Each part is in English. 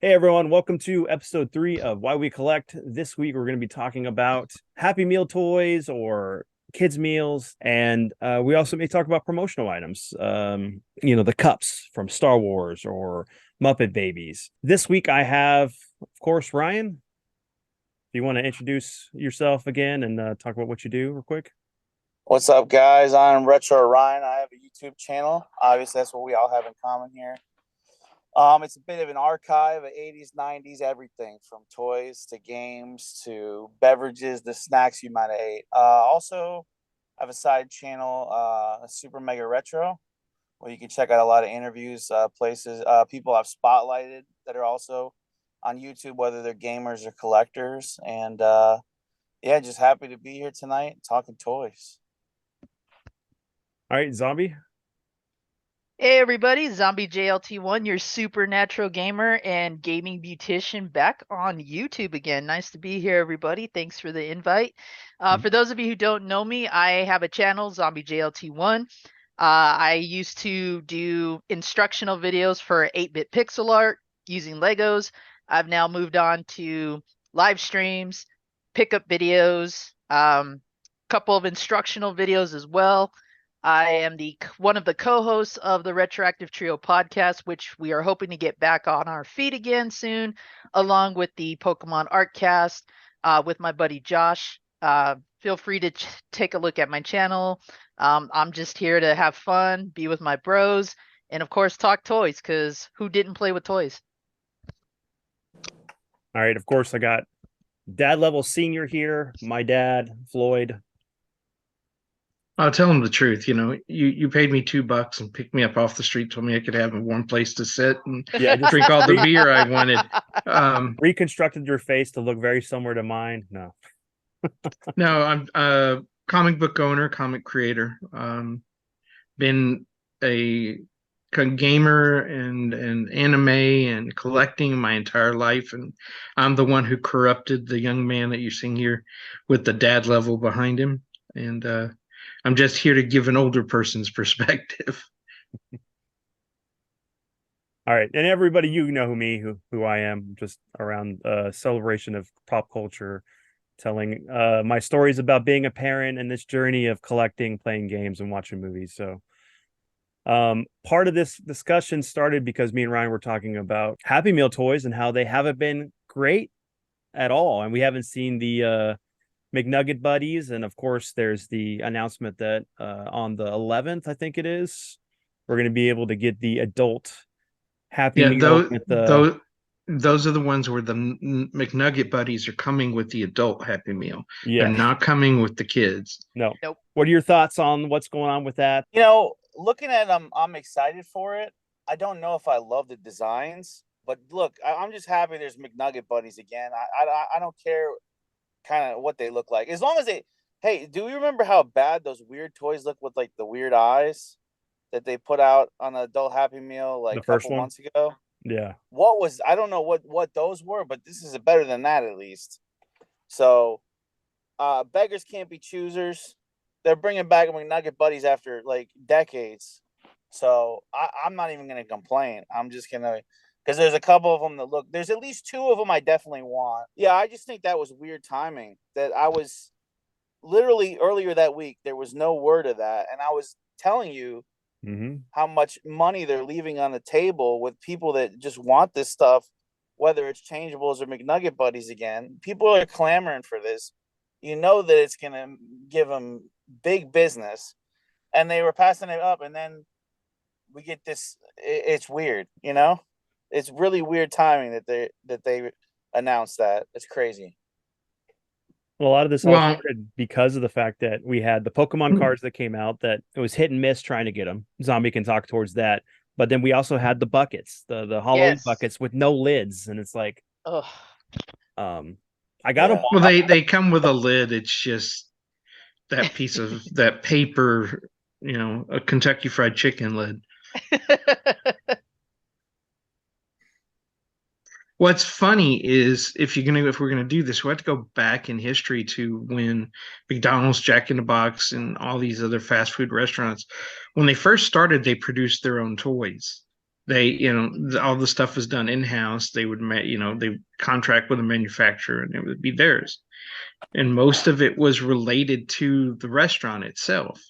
Hey everyone, welcome to episode 3 of Why We Collect. This week we're going to be talking about Happy Meal toys or kids' meals, and we also may talk about promotional items. The cups from Star Wars or Muppet Babies. This week I have, of course, Ryan. Do you want to introduce yourself again and talk about what you do real quick? What's up, guys? I'm Retro Ryan. I have a YouTube channel. Obviously, that's what we all have in common here. It's a bit of an archive of 80s, 90s, everything from toys to games to beverages, the snacks you might have ate. Also, I have a side channel, Super Mega Retro, where you can check out a lot of interviews, places, people I've spotlighted that are also on YouTube, whether they're gamers or collectors. And yeah, just happy to be here tonight talking toys. All right, Zombie. Hey everybody, Zombie JLT1, your supernatural gamer and gaming beautician back on YouTube again. Nice to be here, everybody. Thanks for the invite. For those of you who don't know me, I have a channel, Zombie JLT1. I used to do instructional videos for 8-bit pixel art using Legos. I've now moved on to live streams, pickup videos, couple of instructional videos as well. I am one of the co-hosts of the Retroactive Trio podcast, which we are hoping to get back on our feed again soon, along with the Pokemon Artcast with my buddy Josh. Feel free to take a look at my channel. I'm just here to have fun, be with my bros, and of course talk toys, because who didn't play with toys? All right, of course, I got Dad Level Senior here, my dad, Floyd. I'll tell him the truth. You paid me $2 and picked me up off the street, told me I could have a warm place to sit and drink all the beer I wanted. Reconstructed your face to look very similar to mine. No. No, I'm a comic book owner, comic creator. Been a gamer and anime and collecting my entire life, and I'm the one who corrupted the young man that you're seeing here with the dad level behind him. And I'm just here to give an older person's perspective. All right, and everybody, you know who I am, just around celebration of pop culture, telling my stories about being a parent and this journey of collecting, playing games, and watching movies. So part of this discussion started because me and Ryan were talking about Happy Meal toys and how they haven't been great at all, and we haven't seen the McNugget buddies. And of course, there's the announcement that on the 11th, I think it is, we're going to be able to get the adult Happy Yeah, Meal with the. those are the ones where the McNugget buddies are coming with the adult Happy Meal. Yeah. They're not coming with the kids. No. Nope. What are your thoughts on what's going on with that? Looking at them, I'm excited for it. I don't know if I love the designs, but look, I'm just happy there's McNugget buddies again. I don't care kind of what they look like, as long as they. Hey, do you remember how bad those weird toys look with like the weird eyes that they put out on the adult Happy Meal like The a first couple one? months ago? Yeah. I don't know what those were, but this is better than that at least. So, beggars can't be choosers. They're bringing back McNugget buddies after like decades. So I'm not even going to complain. I'm just going to, because there's a couple of them that look, there's at least two of them I definitely want. Yeah, I just think that was weird timing that I was literally earlier that week, there was no word of that. And I was telling you how much money they're leaving on the table with people that just want this stuff, whether it's changeables or McNugget buddies again. People are clamoring for this. You know that it's going to give them big business. And they were passing it up, and then we get this. It's weird, It's really weird timing that they announced that. It's crazy. Well, a lot of this all Well, started because of the fact that we had the Pokemon cards that came out that it was hit and miss trying to get them. Zombie can talk towards that. But then we also had the buckets, the Halloween Yes. buckets with no lids. And it's like, Ugh. I got them. well, they come with a lid. It's just that piece of that paper, a Kentucky Fried Chicken lid. What's funny is if we're gonna do this, we have to go back in history to when McDonald's, Jack in the Box, and all these other fast food restaurants, when they first started, they produced their own toys. They, all the stuff was done in house. They would, they would contract with a manufacturer, and it would be theirs. And most of it was related to the restaurant itself,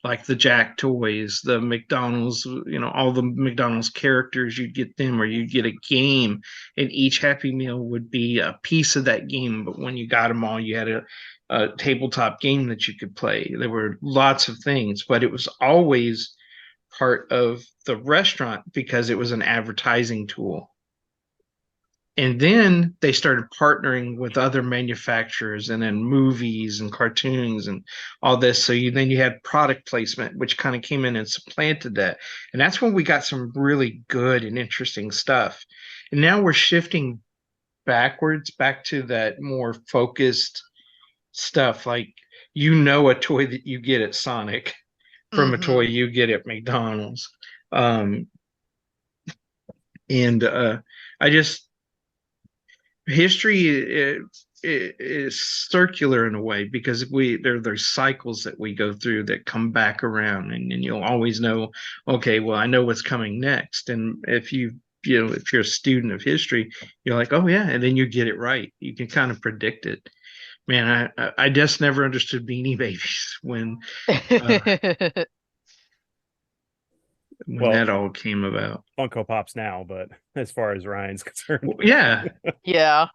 like the Jack toys, the McDonald's, all the McDonald's characters. You'd get them, or you'd get a game, and each Happy Meal would be a piece of that game. But when you got them all, you had a tabletop game that you could play. There were lots of things, but it was always part of the restaurant because it was an advertising tool. And then they started partnering with other manufacturers, and then movies and cartoons and all this. So then you had product placement, which kind of came in and supplanted that. And that's when we got some really good and interesting stuff. And now we're shifting backwards back to that more focused stuff, like a toy that you get at Sonic from a toy you get at McDonald's. And I just history is circular in a way, because there's cycles that we go through that come back around, and you'll always know, okay, well, I know what's coming next. And if if you're a student of history, you're like, oh yeah, and then you get it right. You can kind of predict it. Man, I just never understood Beanie Babies when Well, that all came about. Funko Pops now, but as far as Ryan's concerned, Yeah. Yeah.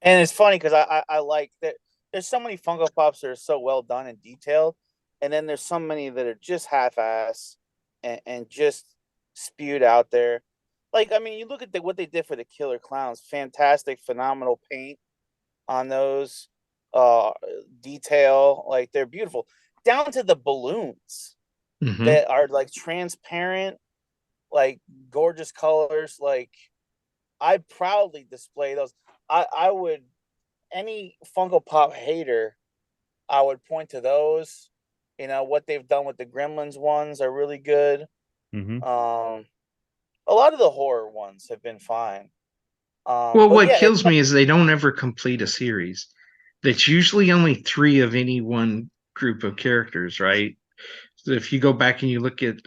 And it's funny because I like that there's so many Funko Pops that are so well done and detailed, and then there's so many that are just half-ass and just spewed out there. Like, I mean, you look at what they did for the Killer Clowns. Fantastic, phenomenal paint on those, detail. Like, they're beautiful. Down to the balloons that are like transparent, like gorgeous colors. Like, I proudly display those. I would, any Funko Pop hater, I would point to those. What they've done with the Gremlins ones are really good. A lot of the horror ones have been fine. Well, what kills me is they don't ever complete a series. That's usually only 3 of any one group of characters, right? So if you go back and you look at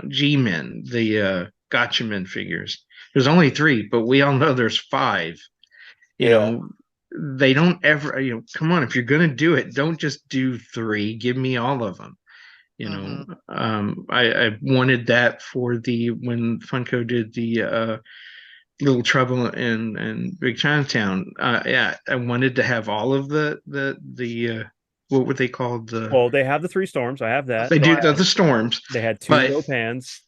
G-Men, the Gotcha Men figures, there's only 3, but we all know there's 5. They don't ever, come on, if you're going to do it, don't just do 3, give me all of them. I wanted that for when Funko did the Little Trouble in Big Chinatown. I wanted to have all of the what were they called? Well, they have the 3 storms. I have that. They do the storms. They had 2 Lopans.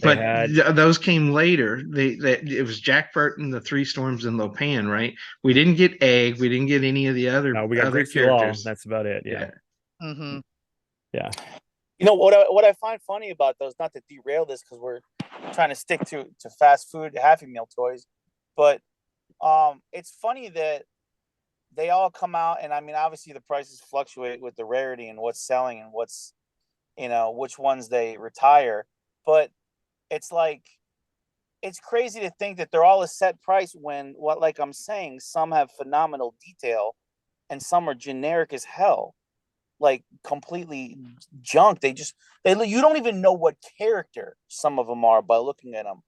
But those came later. It was Jack Burton, the 3 storms, and Lopan, right? We didn't get Egg. We didn't get any of the other. No, we got other characters. That's about it. Yeah. Yeah. What I find funny about those, not to derail this because we're trying to stick to fast food Happy Meal toys, but it's funny that they all come out, and I mean, obviously the prices fluctuate with the rarity and what's selling and what's, which ones they retire, but it's like, it's crazy to think that they're all a set price when, like I'm saying, some have phenomenal detail and some are generic as hell, like completely junk. You don't even know what character some of them are by looking at them.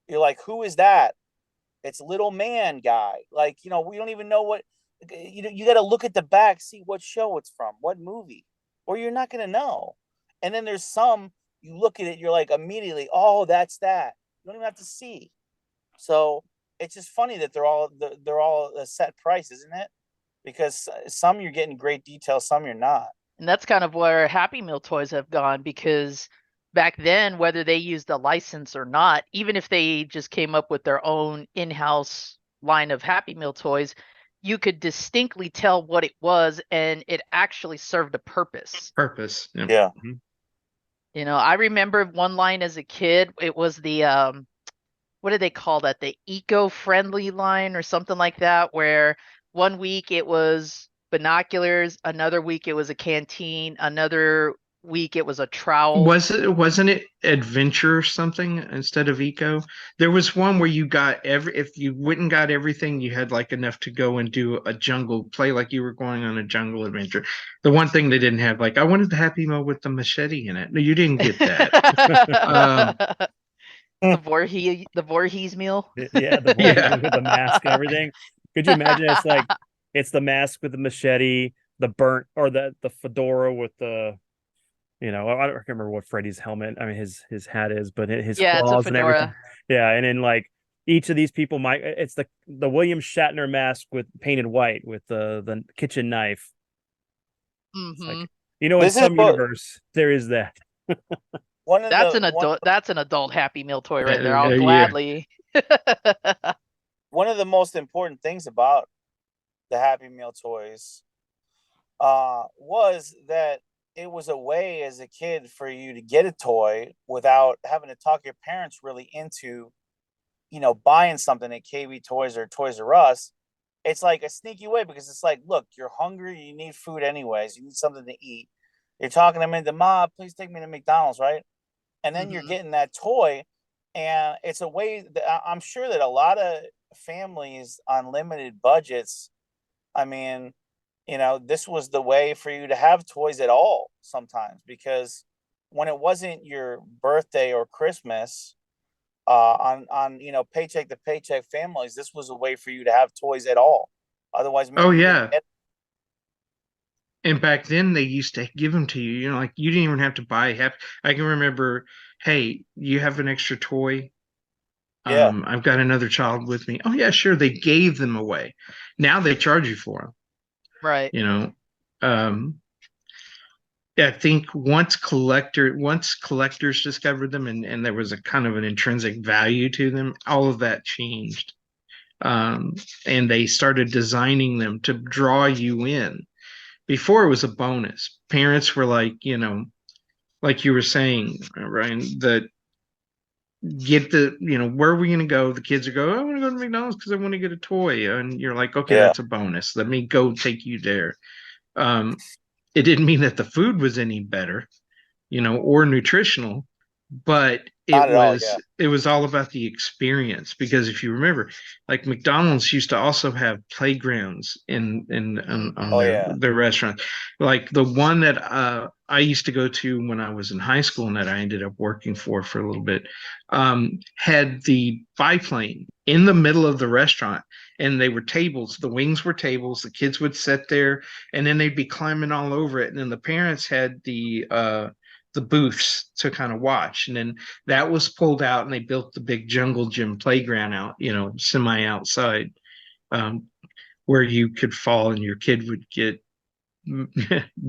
You're like, who is that? It's Little Man guy. Like, we don't even know what, you got to look at the back, see what show it's from, what movie, or you're not going to know. And then there's some, you look at it, you're like immediately, oh, that's that. You don't even have to see. So it's just funny that they're all a set price, isn't it? Because some you're getting great detail, some you're not. And that's kind of where Happy Meal toys have gone, because back then, whether they used a license or not, even if they just came up with their own in-house line of Happy Meal toys, you could distinctly tell what it was, and it actually served a purpose. Yeah. I remember one line as a kid. It was the what did they call that? The eco-friendly line or something like that, where one week it was binoculars, another week it was a canteen, another week it was a trowel. Wasn't it adventure or something instead of eco? There was one where you got if you went and got everything, you had like enough to go and do a jungle play like you were going on a jungle adventure. The one thing they didn't have, like I wanted the Happy Meal with the machete in it. No, you didn't get that. Um, The Voorhees meal. Yeah, the boy yeah. with the mask and everything. Could you imagine? It's like it's the mask with the machete, the burnt or the fedora with the I don't remember what Freddy's helmet. I mean his hat is, but his Yeah, it's a claws and everything. fedora. Yeah, and then like each of these people might it's the William Shatner mask with painted white with the kitchen knife. It's like Hmm. in This is some what universe there is that. one of That's the an adult. That's an adult Happy Meal toy right there. I'll Yeah. gladly. one of the most important things about the Happy Meal toys was that it was a way as a kid for you to get a toy without having to talk your parents really into, buying something at KB Toys or Toys R Us. It's like a sneaky way because it's like, look, you're hungry, you need food anyways, you need something to eat. You're talking them into, Ma, please take me to McDonald's, right? And then you're Mhm. getting that toy, and it's a way that I'm sure that a lot of families on limited budgets, I mean, this was the way for you to have toys at all sometimes because when it wasn't your birthday or Christmas, on paycheck to paycheck families, this was a way for you to have toys at all. Otherwise, Oh maybe you didn't yeah. get. And back then they used to give them to you. Like you didn't even have to buy half. I can remember, hey, you have an extra toy. Yeah, I've got another child with me. Oh yeah, sure. They gave them away. Now they charge you for them. Right. You know, um, I think once collectors discovered them and there was a kind of an intrinsic value to them, all of that changed. And they started designing them to draw you in. Before it was a bonus. Parents were like, like you were saying, Ryan, that get where are we going to go? The kids are going, I want to go to McDonald's because I want to get a toy. And you're like, okay, yeah, that's a bonus. Let me go take you there. Um, it didn't mean that the food was any better, or nutritional, but not at all. Yeah, it was all about the experience. Because if you remember, like McDonald's used to also have playgrounds in on oh Hmm. yeah, their restaurant, like the one that I used to go to when I was in high school and that I ended up working for a little bit, had the biplane in the middle of the restaurant. And they were tables. The wings were tables. The kids would sit there, and then they'd be climbing all over it. And then the parents had the booths to kind of watch. And then that was pulled out and they built the big jungle gym playground out, semi outside, um, where you could fall and your kid would get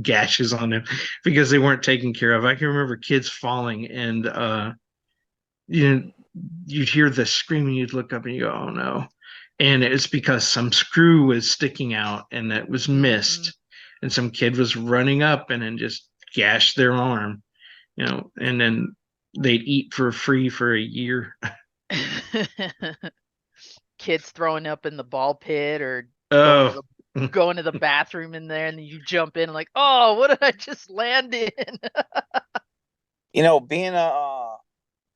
gashes on them because they weren't taken care of. I can remember kids falling and, you know, you'd hear the screaming, you'd look up and you go, oh no. And it's because some screw was sticking out and that was Hmm. missed. And some kid was running up and then just gashed their arm, and then they'd eat for free for a year. Kids throwing up in the ball pit or going to Oh, the going to the bathroom in there, and then you jump in like, oh, what did I just land in?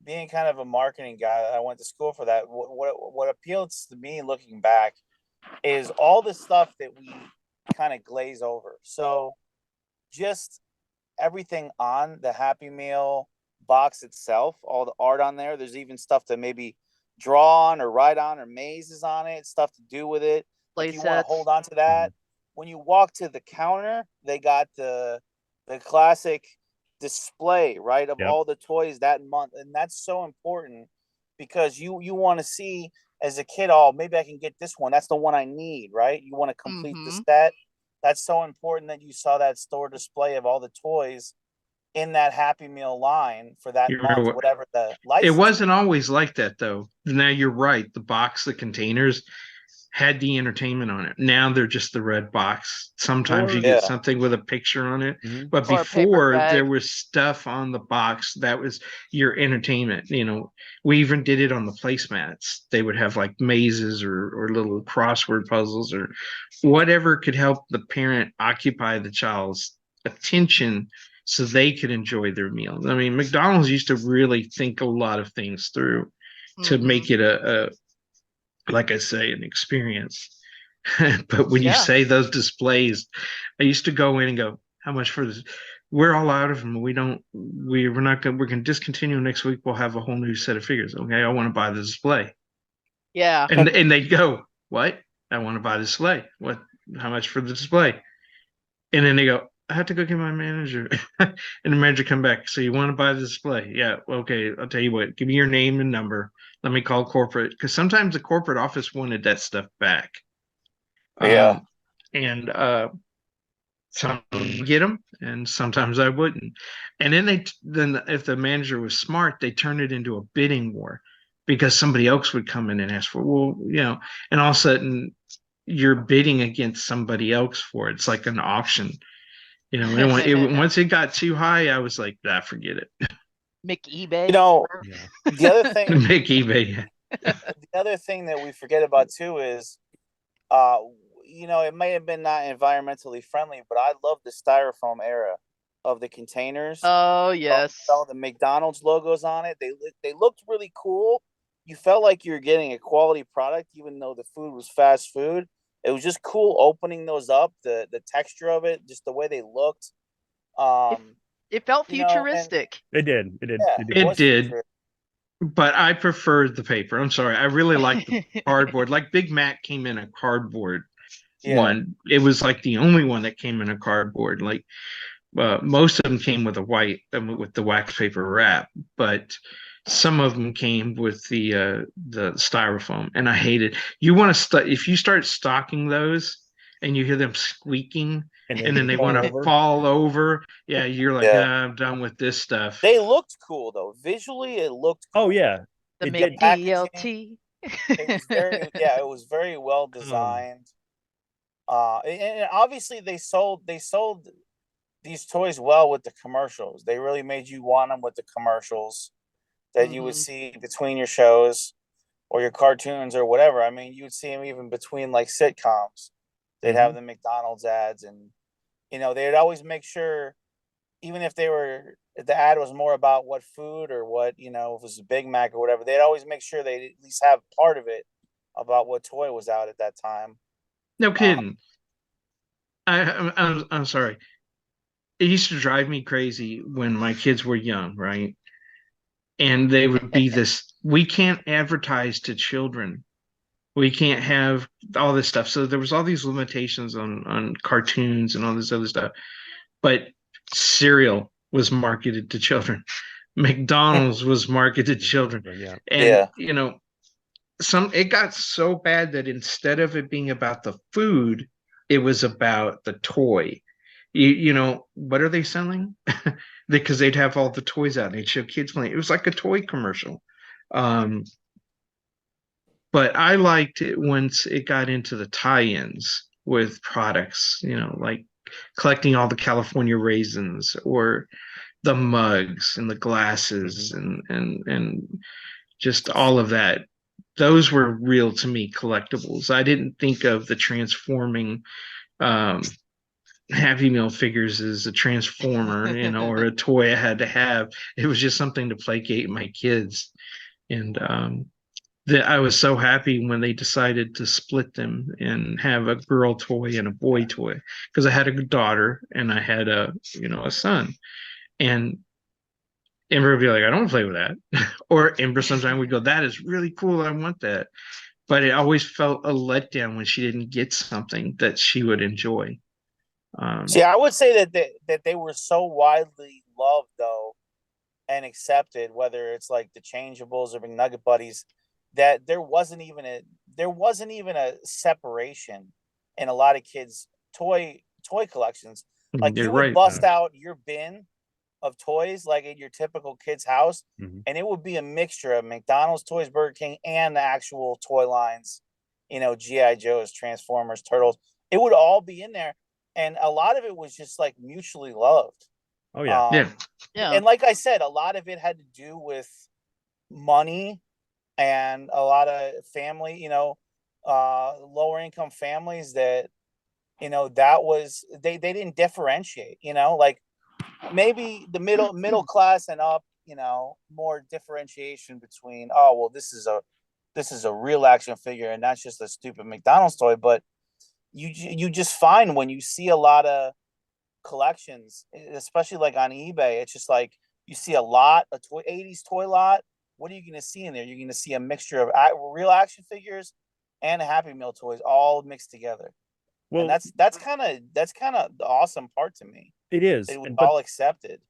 being kind of a marketing guy, I went to school for that. What appealed to me looking back is all the stuff that we kind of glaze over. So just everything on the Happy Meal box itself, all the art on there. There's even stuff to maybe draw on or write on or mazes on it, stuff to do with it. If Play you want to sets. hold on to that, when you walk to the counter, they got the classic display, right, of Yep. all the toys that month, and that's so important because you want to see as a kid, oh, maybe I can get this one. That's the one I need, right? You want to complete the Hmm. set. That's so important that you saw that store display of all the toys in that Happy Meal line for that you're month, whatever the it license was. wasn't always like that though. Now you're right. The containers had the entertainment on it. Now they're just the red box. Sometimes you Or get Yeah, something with a picture on it. Mhm. But Or a paper before there bag. was stuff on the box that was your entertainment. We even did it on the placemats. They would have like mazes or little crossword puzzles or whatever could help the parent occupy the child's attention so they could enjoy their meals. I mean, McDonald's used to really think a lot of things through to Mhm. make it a like I say, an experience. But when you Yeah. say those displays, I used to go in and go, how much for this? We're all out of them. We're not gonna, we're gonna discontinue next week. We'll have a whole new set of figures. Okay, I want to buy the display. Yeah. And they'd go, what? I want to buy the display. What? How much for the display? And then they go, I have to go get my manager. And the manager come back. So you want to buy the display? Yeah. Okay. I'll tell you what. Give me your name and number. Let me call corporate because sometimes the corporate office wanted that stuff back. Yeah. And Sometimes I'd get them, and sometimes I wouldn't. And then if the manager was smart, they turned it into a bidding war because somebody else would come in and ask for, well, and all of a sudden you're bidding against somebody else for it. It's like an auction. Once it got too high, I was like, forget it. McEbay. Yeah. The other thing, Make eBay. the other thing that we forget about too is, it may have been not environmentally friendly, but I love the styrofoam era of the containers. Oh yes. All the McDonald's logos on it. They looked really cool. You felt like you were getting a quality product, even though the food was fast food. It was just cool opening those up, the texture of it, just the way they looked. It felt You know, and futuristic. It did. It did. yeah, It it did. It was did, futuristic. but I preferred the paper. I'm sorry. I really like the cardboard. Like Big Mac came in a cardboard Yeah. one. It was like the only one that came in a cardboard. Like most of them came with with the wax paper wrap, but some of them came with the styrofoam, and I hated. You want to if you start stocking those and you hear them squeaking, and then they want to fall over. Yeah, you're like, Yeah. I'm done with this stuff. They looked cool though. Visually, it looked cool. Oh yeah. The It did. McDLT. It was very well designed. And obviously they sold these toys well with the commercials. They really made you want them with the commercials that you would see between your shows or your cartoons or whatever. I mean, you would see them even between like sitcoms. They'd have the McDonald's ads, and they'd always make sure, even if the ad was more about what food or what, if it was a Big Mac or whatever, they'd always make sure they at least have part of it about what toy was out at that time. No kidding. I'm sorry. It used to drive me crazy when my kids were young, right? And they would be this, we can't advertise to children. We can't have all this stuff. So there was all these limitations on cartoons and all this other stuff. But cereal was marketed to children. McDonald's was marketed to children. Yeah. And it got so bad that instead of it being about the food, it was about the toy. What are they selling? Because they'd have all the toys out and they'd show kids playing. It was like a toy commercial. But I liked it once it got into the tie-ins with products, like collecting all the California raisins or the mugs and the glasses and just all of that. Those were real to me collectibles. I didn't think of the transforming Happy Meal figures as a transformer, or a toy I had to have. It was just something to placate my kids. And I was so happy when they decided to split them and have a girl toy and a boy toy, because I had a daughter and I had a son. And Ember would be like, I don't want to play with that. Or Ember sometimes would go, that is really cool. I want that. But it always felt a letdown when she didn't get something that she would enjoy. See, I would say that they were so widely loved though and accepted, whether it's like the changeables or McNugget Buddies, that there wasn't even a separation in a lot of kids' toy collections. Like You're you would right. bust out your bin of toys like in your typical kid's house, and it would be a mixture of McDonald's toys, Burger King, and the actual toy lines, G.I. Joes, Transformers, Turtles. It would all be in there. And a lot of it was just like mutually loved. Oh yeah. Yeah. And like I said, a lot of it had to do with money and a lot of family, lower income families that, that was, they didn't differentiate, like maybe the middle class and up, you know, more differentiation between, oh well, this is a real action figure and that's just a stupid McDonald's toy. But you just find when you see a lot of collections, especially like on eBay, it's just like you see a lot of 80s toy lot. What are you going to see in there? You're going to see a mixture of real action figures and Happy Meal toys all mixed together. Well, and that's kind of the awesome part to me. it is. It was But all accepted.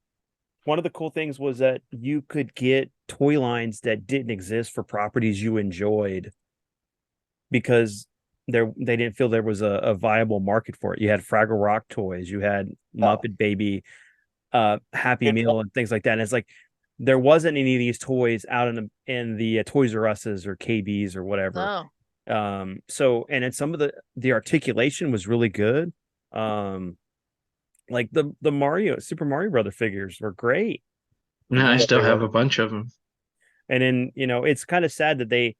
one of the cool things was that you could get toy lines that didn't exist for properties you enjoyed because they didn't feel there was a viable market for it. You had Fraggle Rock toys, you had Muppet Baby, Happy Good Meal, point. and things like that. And it's like there wasn't any of these toys out in the Toys R Us's or KB's or whatever. No. So and then some of the articulation was really good. Like the Super Mario Brother figures were great. Yeah, I What still they have were. a bunch of them. And then, it's kind of sad that they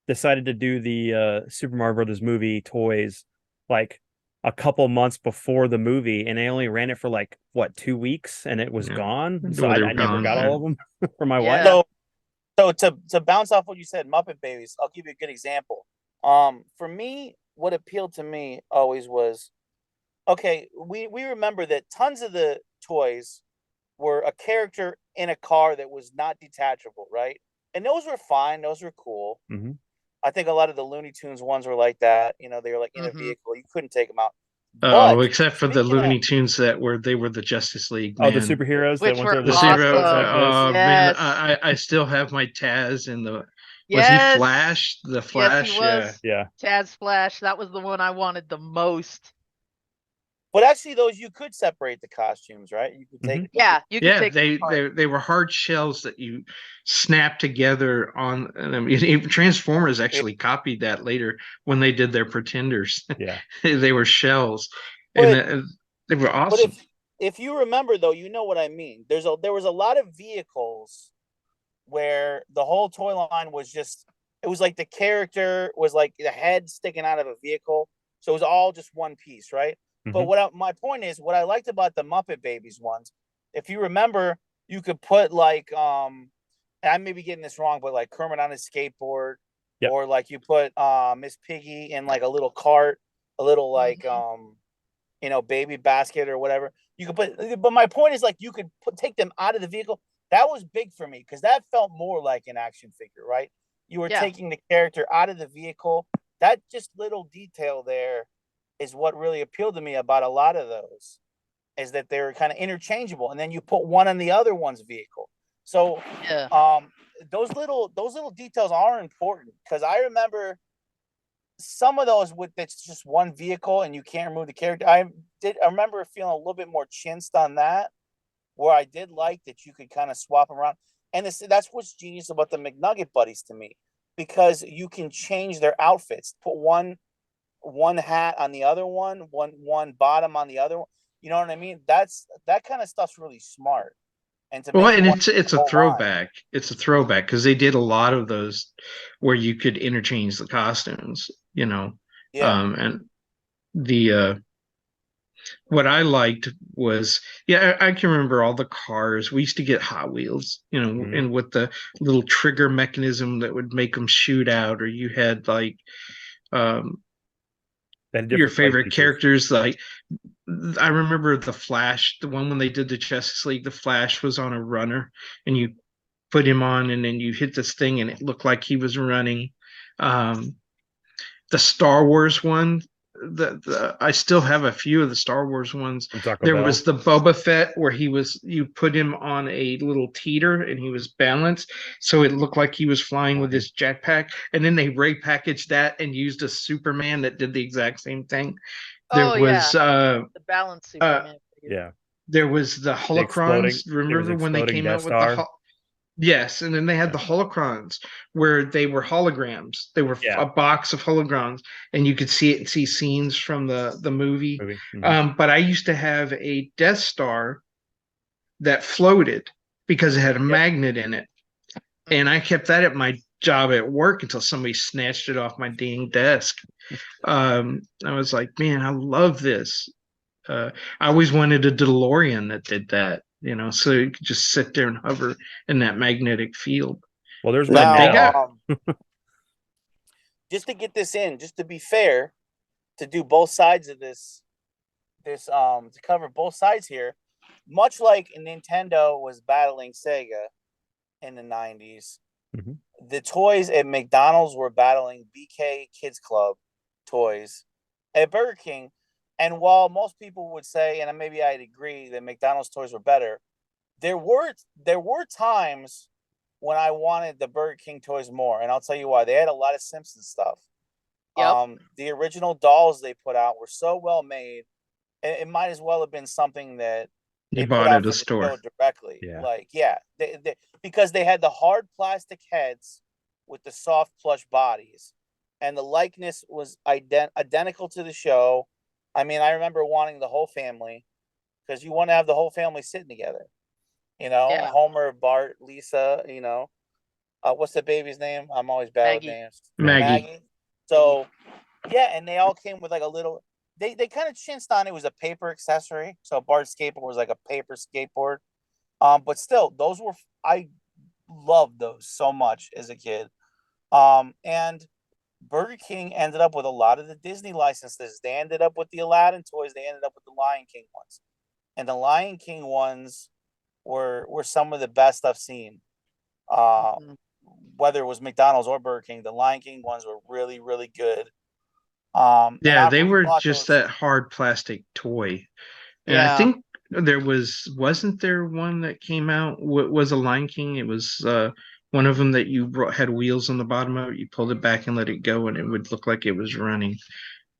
decided to do the Super Mario Brothers movie toys like a couple months before the movie, and they only ran it for like what 2 weeks, and it was Yeah. gone. So Well, they I were never gone, got yeah. all of them for my wife. Yeah. So to bounce off what you said, Muppet Babies, I'll give you a good example. For me, what appealed to me always was, okay, we remember that tons of the toys were a character in a car that was not detachable, right? And those were fine, those were cool. Mhm. I think a lot of the Looney Tunes ones were like that. You know, they were like in a Mhm. vehicle, you couldn't take them out. Oh, But except for the speaking of, Looney Tunes they were the Justice League, Oh, the man. superheroes, the Which ones were that The look zero, awesome. like this. oh man, Yes. I still have my Taz and was he Yes. Flash? The Yes, he Flash, yeah. was. Yeah. Taz Flash. That was the one I wanted the most. but actually, those you could separate the costumes, right? You could take. Yeah, you could Yeah, take it apart. they were hard shells that you snap together on. And I mean, even Transformers actually copied that later when they did their Pretenders. Yeah. They were shells, and But they were but awesome. if you remember though, you know what I mean. There was a lot of vehicles where the whole toy line was just, it was like the character was like the head sticking out of a vehicle, so it was all just one piece, right? But Mhm. my point is, what I liked about the Muppet Babies ones, if you remember, you could put like I may be getting this wrong, but like Kermit on his skateboard, Yep. or like you put Miss Piggy in like a little cart, a little like baby basket or whatever. You could put, but my point is, like, you could take them out of the vehicle. That was big for me because that felt more like an action figure, right? You were Yeah. taking the character out of the vehicle. That just little detail there is what really appealed to me about a lot of those, is that they're kind of interchangeable, and then you put one on the other one's vehicle. So Yeah. those little details are important, because I remember some of those with that's just one vehicle and you can't remove the character. I remember feeling a little bit more chinsed on that, where I did like that you could kind of swap them around. And that's what's genius about the McNugget buddies to me, because you can change their outfits. Put one hat on the other one bottom on the other one. You know what I mean? That kind of stuff's really smart. And to Well, make you and want it's the a whole line. throwback. It's a throwback because they did a lot of those where you could interchange the costumes, Yeah. And the what I liked was, yeah, I can remember all the cars. We used to get Hot Wheels, Mhm. and with the little trigger mechanism that would make them shoot out, or you had like um, They had your different play favorite pieces. characters. Like I remember the Flash, the one when they did the Justice League. The Flash was on a runner, and you put him on, and then you hit this thing, and it looked like he was running. Um, the Star Wars one. The I still have a few of the Star Wars ones. From Taco There Bell. was the Boba Fett where you put him on a little teeter and he was balanced, so it looked like he was flying with his jetpack. And then they repackaged that and used a Superman that did the exact same thing. There Oh yeah, was the balance uh Superman figure. Yeah. there was the holocrons. There was Remember when they exploding came Death out with the Star. Yes, and then they had Yeah. the holocrons where they were holograms. They were Yeah. a box of holograms, and you could see scenes from the movie. Movie. Mhm. But I used to have a Death Star that floated because it had a Yep. magnet in it, and I kept that at my job at work until somebody snatched it off my dang desk. I was like, man, I love this. I always wanted a DeLorean that did that, so you could just sit there and hover in that magnetic field. Well, there's one But they now. got just to get this in, just to be fair, to do both sides of this to cover both sides here, much like Nintendo was battling Sega in the 90s, the toys at McDonald's were battling BK Kids Club toys at Burger King. And while most people would say, and maybe I'd agree, that McDonald's toys were better, there were times when I wanted the Burger King toys more, and I'll tell you why. They had a lot of Simpsons stuff. Yep. The original dolls they put out were so well made. It might as well have been something that you they bought put out at a for the store show directly. Yeah. Like, yeah, because they had the hard plastic heads with the soft plush bodies, and the likeness was identical to the show. I mean, I remember wanting the whole family, because you want to have the whole family sitting together. Yeah. Homer, Bart, Lisa. What's the baby's name? I'm always bad with Maggie. names. Maggie. So, yeah, and they all came with like a little. They kind of chinced on it was a paper accessory. So Bart's skateboard was like a paper skateboard. But still, I loved those so much as a kid. And Burger King ended up with a lot of the Disney licenses. They ended up with the Aladdin toys. They ended up with the Lion King ones, and the Lion King ones were some of the best I've seen. Whether it was McDonald's or Burger King, the Lion King ones were really, really good. Yeah, they were just that hard plastic toy. And I think wasn't there one that came out, was a Lion King? It was one of them that had wheels on the bottom of it. You pulled it back and let it go, and it would look like it was running.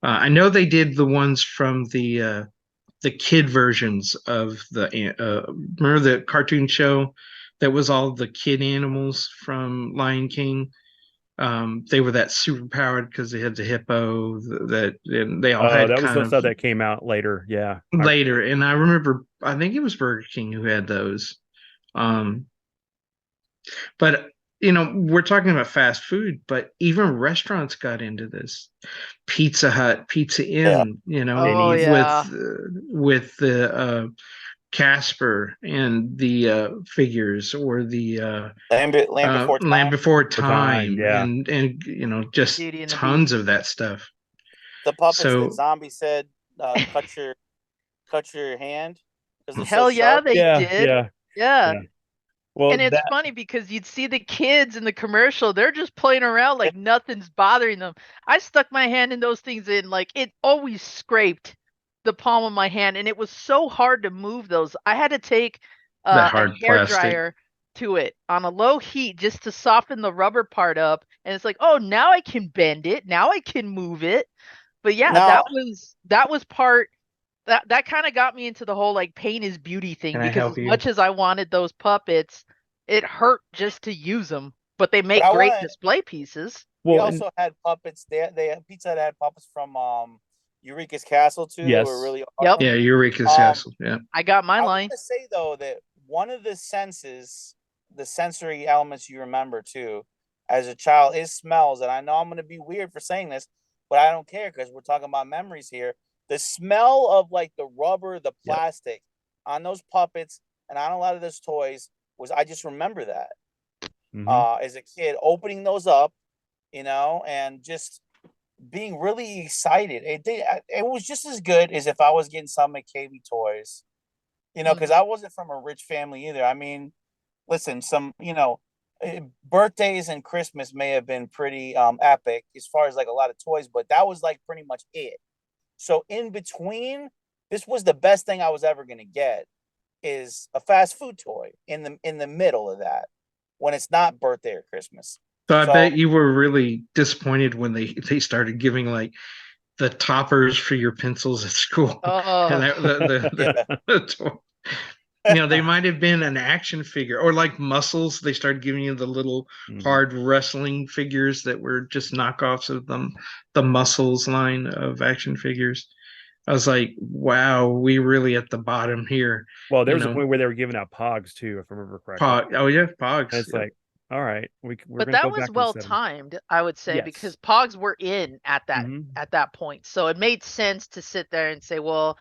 I know they did the ones from the kid versions of remember the cartoon show that was all the kid animals from Lion King. They were that super powered because they had the hippo and they all had That was kind the of stuff that came out later. Yeah. later. And I remember, I think it was Burger King who had those. But we're talking about fast food, but even restaurants got into this. Pizza Hut, Pizza Inn, Oh, yeah. with the Casper and the figures, or the Land Before Time. Land Before Time, yeah. and just Beauty and the tons Beast. of that stuff. The puppets So- that Zombie said, cut your hand because they're Hell so yeah, sharp. they did. Yeah. Yeah. Well, And it's funny because you'd see the kids in the commercial, they're just playing around like nothing's bothering them. I stuck my hand in those things and like it always scraped the palm of my hand, and it was so hard to move those. I had to take That a hard hair plastic. dryer to it on a low heat just to soften the rubber part up, and it's like, oh, now I can bend it, now I can move it. But yeah, Now- that was part that kind of got me into the whole like pain is beauty thing, Can I because help as you? much as I wanted those puppets, it hurt just to use them, but they make I great wanna- display pieces. We well, also had puppets. They had Pizza Hut had puppets from Eureka's Castle too. They Yes. were really Yep. awesome. Yeah, Eureka's Um, Castle. Yeah. I got my I line. want to say though that one of the sensory elements you remember too, as a child, is smells. And I know I'm going to be weird for saying this, but I don't care because we're talking about memories here. The smell of like the rubber, the plastic on those puppets and on a lot of those toys I just remember that as a kid, opening those up, and just being really excited. It was just as good as if I was getting some McCavey toys, because I wasn't from a rich family either. I mean, listen, birthdays and Christmas may have been pretty epic as far as like a lot of toys, but that was like pretty much it. So in between, this was the best thing I was ever going to get, is a fast food toy in the middle of that when it's not birthday or Christmas. So I bet you were really disappointed when they started giving like the toppers for your pencils at school. Oh. And the toy. They might have been an action figure, or like Muscles. They started giving you the little hard wrestling figures that were just knockoffs of the Muscles line of action figures. I was like, wow, we really at the bottom here. Well, there was a point where they were giving out Pogs too, if I remember correctly. Pogs. And it's like, all right, we're but gonna that go was back to well the 70s. timed, I would say, Yes. because Pogs were in at that point, so it made sense to sit there and say, well,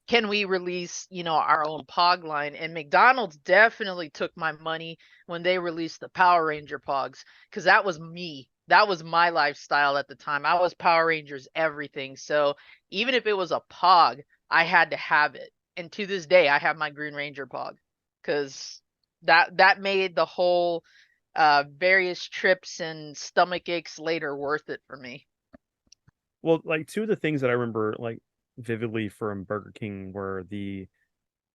can we release, our own Pog line? And McDonald's definitely took my money when they released the Power Ranger Pogs, because that was me. That was my lifestyle at the time. I was Power Rangers everything. So even if it was a Pog, I had to have it. And to this day, I have my Green Ranger Pog, because that made the whole various trips and stomach aches later worth it for me. Well, like two of the things that I remember like vividly from Burger King were the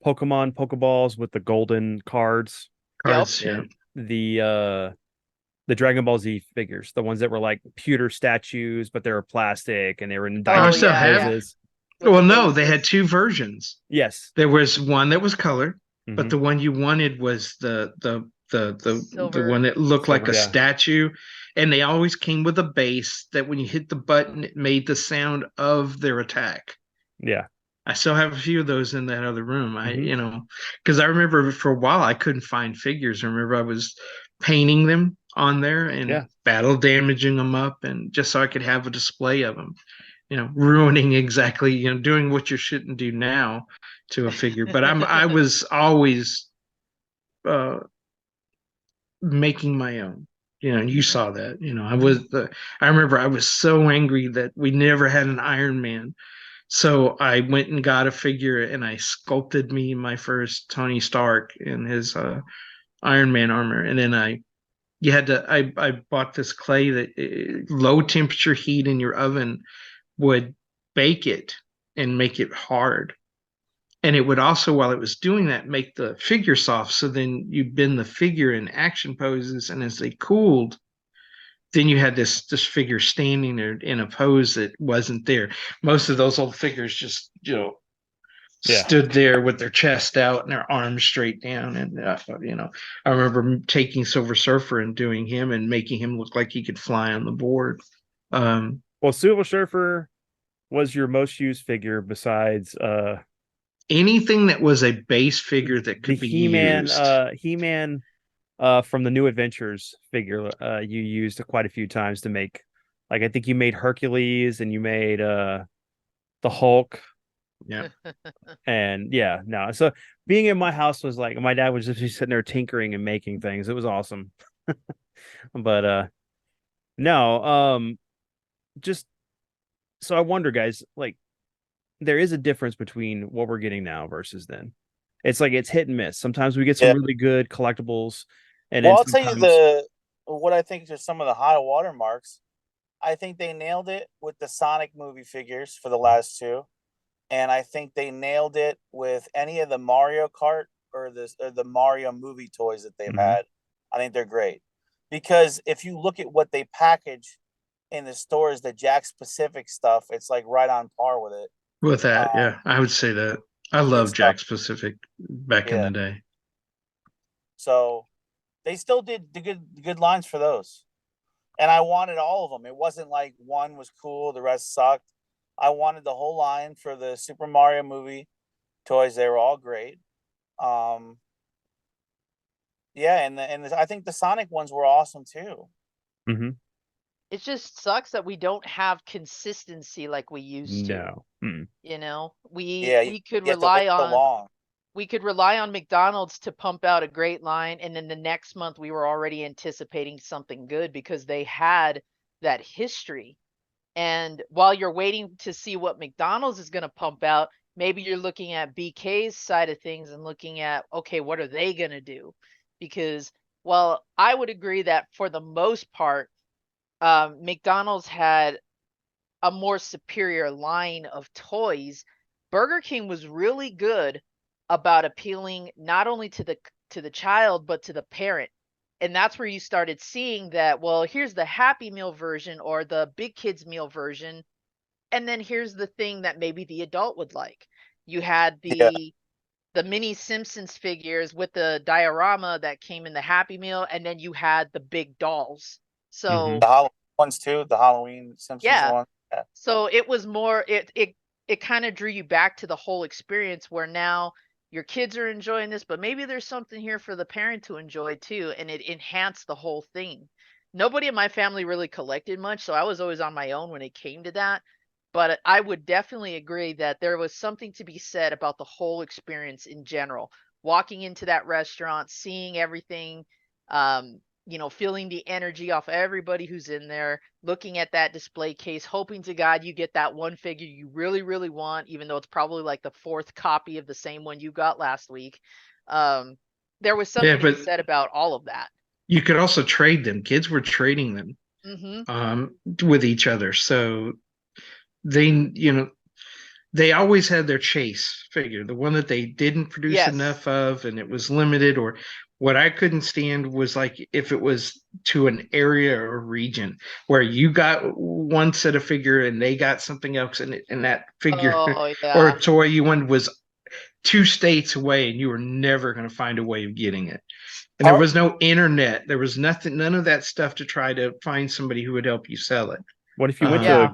Pokemon Pokeballs with the golden cards Yep. Cards, yeah. and the Dragon Ball Z figures, the ones that were like pewter statues, but they were plastic and they were in Oh, I dynamic still yeah, have. poses. With Well, the no, they had bases. two versions. Yes. There was one that was colored, but Mhm. the one you wanted was the one Silver. that looked like Silver, a yeah. statue, and they always came with a base that when you hit the button, it made the sound of their attack. Yeah. I still have a few of those in that other room. Mhm. Because I remember for a while I couldn't find figures. I remember I was painting them on there and Yeah. battle damaging them up, and just so I could have a display of them. Ruining exactly, doing what you shouldn't do now to a figure. But I was always uh, making my own. You saw that. I remember I was so angry that we never had an Iron Man. So I went and got a figure and I sculpted me my first Tony Stark in his Iron Man armor. And then I bought this clay that low temperature heat in your oven would bake it and make it hard. And it would also, while it was doing that, make the figure soft. So then you bend the figure in action poses, and as they cooled, then you had this figure standing there in a pose that wasn't there. Most of those old figures just Yeah. stood there with their chest out and their arms straight down. And I remember taking Silver Surfer and doing him and making him look like he could fly on the board. Um, Well, Silver Surfer was your most used figure besides Anything that was a base figure that the could be used. He-Man from the New Adventures figure you used quite a few times to make, like I think you made Hercules and you made the Hulk. Yeah. And yeah, no. So being in my house was like my dad was just sitting there tinkering and making things. It was awesome. But no, just so I wonder, guys, like there is a difference between what we're getting now versus then. It's like it's hit and miss. Sometimes we get some Yeah. really good collectibles, and Well, then I'll tell you sometimes what I think are some of the high watermarks. I think they nailed it with the Sonic movie figures for the last two, and I think they nailed it with any of the Mario Kart or the Mario movie toys that they've Mhm. had. I think they're great because if you look at what they package in the stores, the Jack Pacific stuff, it's like right on par with it. With that, Um, yeah, I would say that. I it's good love stuff. Jack Specific back in Yeah. the day. So they still did the good lines for those. And I wanted all of them. It wasn't like one was cool, the rest sucked. I wanted the whole line for the Super Mario movie toys. They were all great. Um, yeah, and I think the Sonic ones were awesome too. Mhm. It just sucks that we don't have consistency like we used to. No. Mm. We Yeah, we could you have to wait rely so on long. McDonald's to pump out a great line, and then the next month we were already anticipating something good because they had that history. And while you're waiting to see what McDonald's is going to pump out, maybe you're looking at BK's side of things and looking at, okay, what are they going to do? Because, well, I would agree that for the most part, McDonald's had a more superior line of toys. Burger King was really good about appealing not only to the child but to the parent. And that's where you started seeing that, well, here's the Happy Meal version or the Big Kids Meal version, and then here's the thing that maybe the adult would like. You had Yeah, the mini Simpsons figures with the diorama that came in the Happy Meal, and then you had the big dolls. Mhm. the So Halloween ones too, the Halloween Simpsons yeah, one. Yeah, so it was more it kind of drew you back to the whole experience where now your kids are enjoying this, but maybe there's something here for the parent to enjoy too, and it enhanced the whole thing. Nobody in my family really collected much, so I was always on my own when it came to that. But I would definitely agree that there was something to be said about the whole experience in general. Walking into that restaurant, seeing everything, feeling the energy off everybody who's in there, looking at that display case, hoping to God you get that one figure you really, really want, even though it's probably like the fourth copy of the same one you got last week. There was Yeah, something to but be said about all of that. you could also trade them. Kids were trading them Mm-hmm. with each other. So they, they always had their chase figure, the one that they didn't produce Yes. enough of and it was limited. Or what I couldn't stand was like if it was to an area or region where you got one set of figure and they got something else, and that figure Oh, or yeah. a toy you wanted was 2 states away and you were never going to find a way of getting it. And there Part was no internet. There was nothing, none of that stuff to try to find somebody who would help you sell it. What if you went Yeah.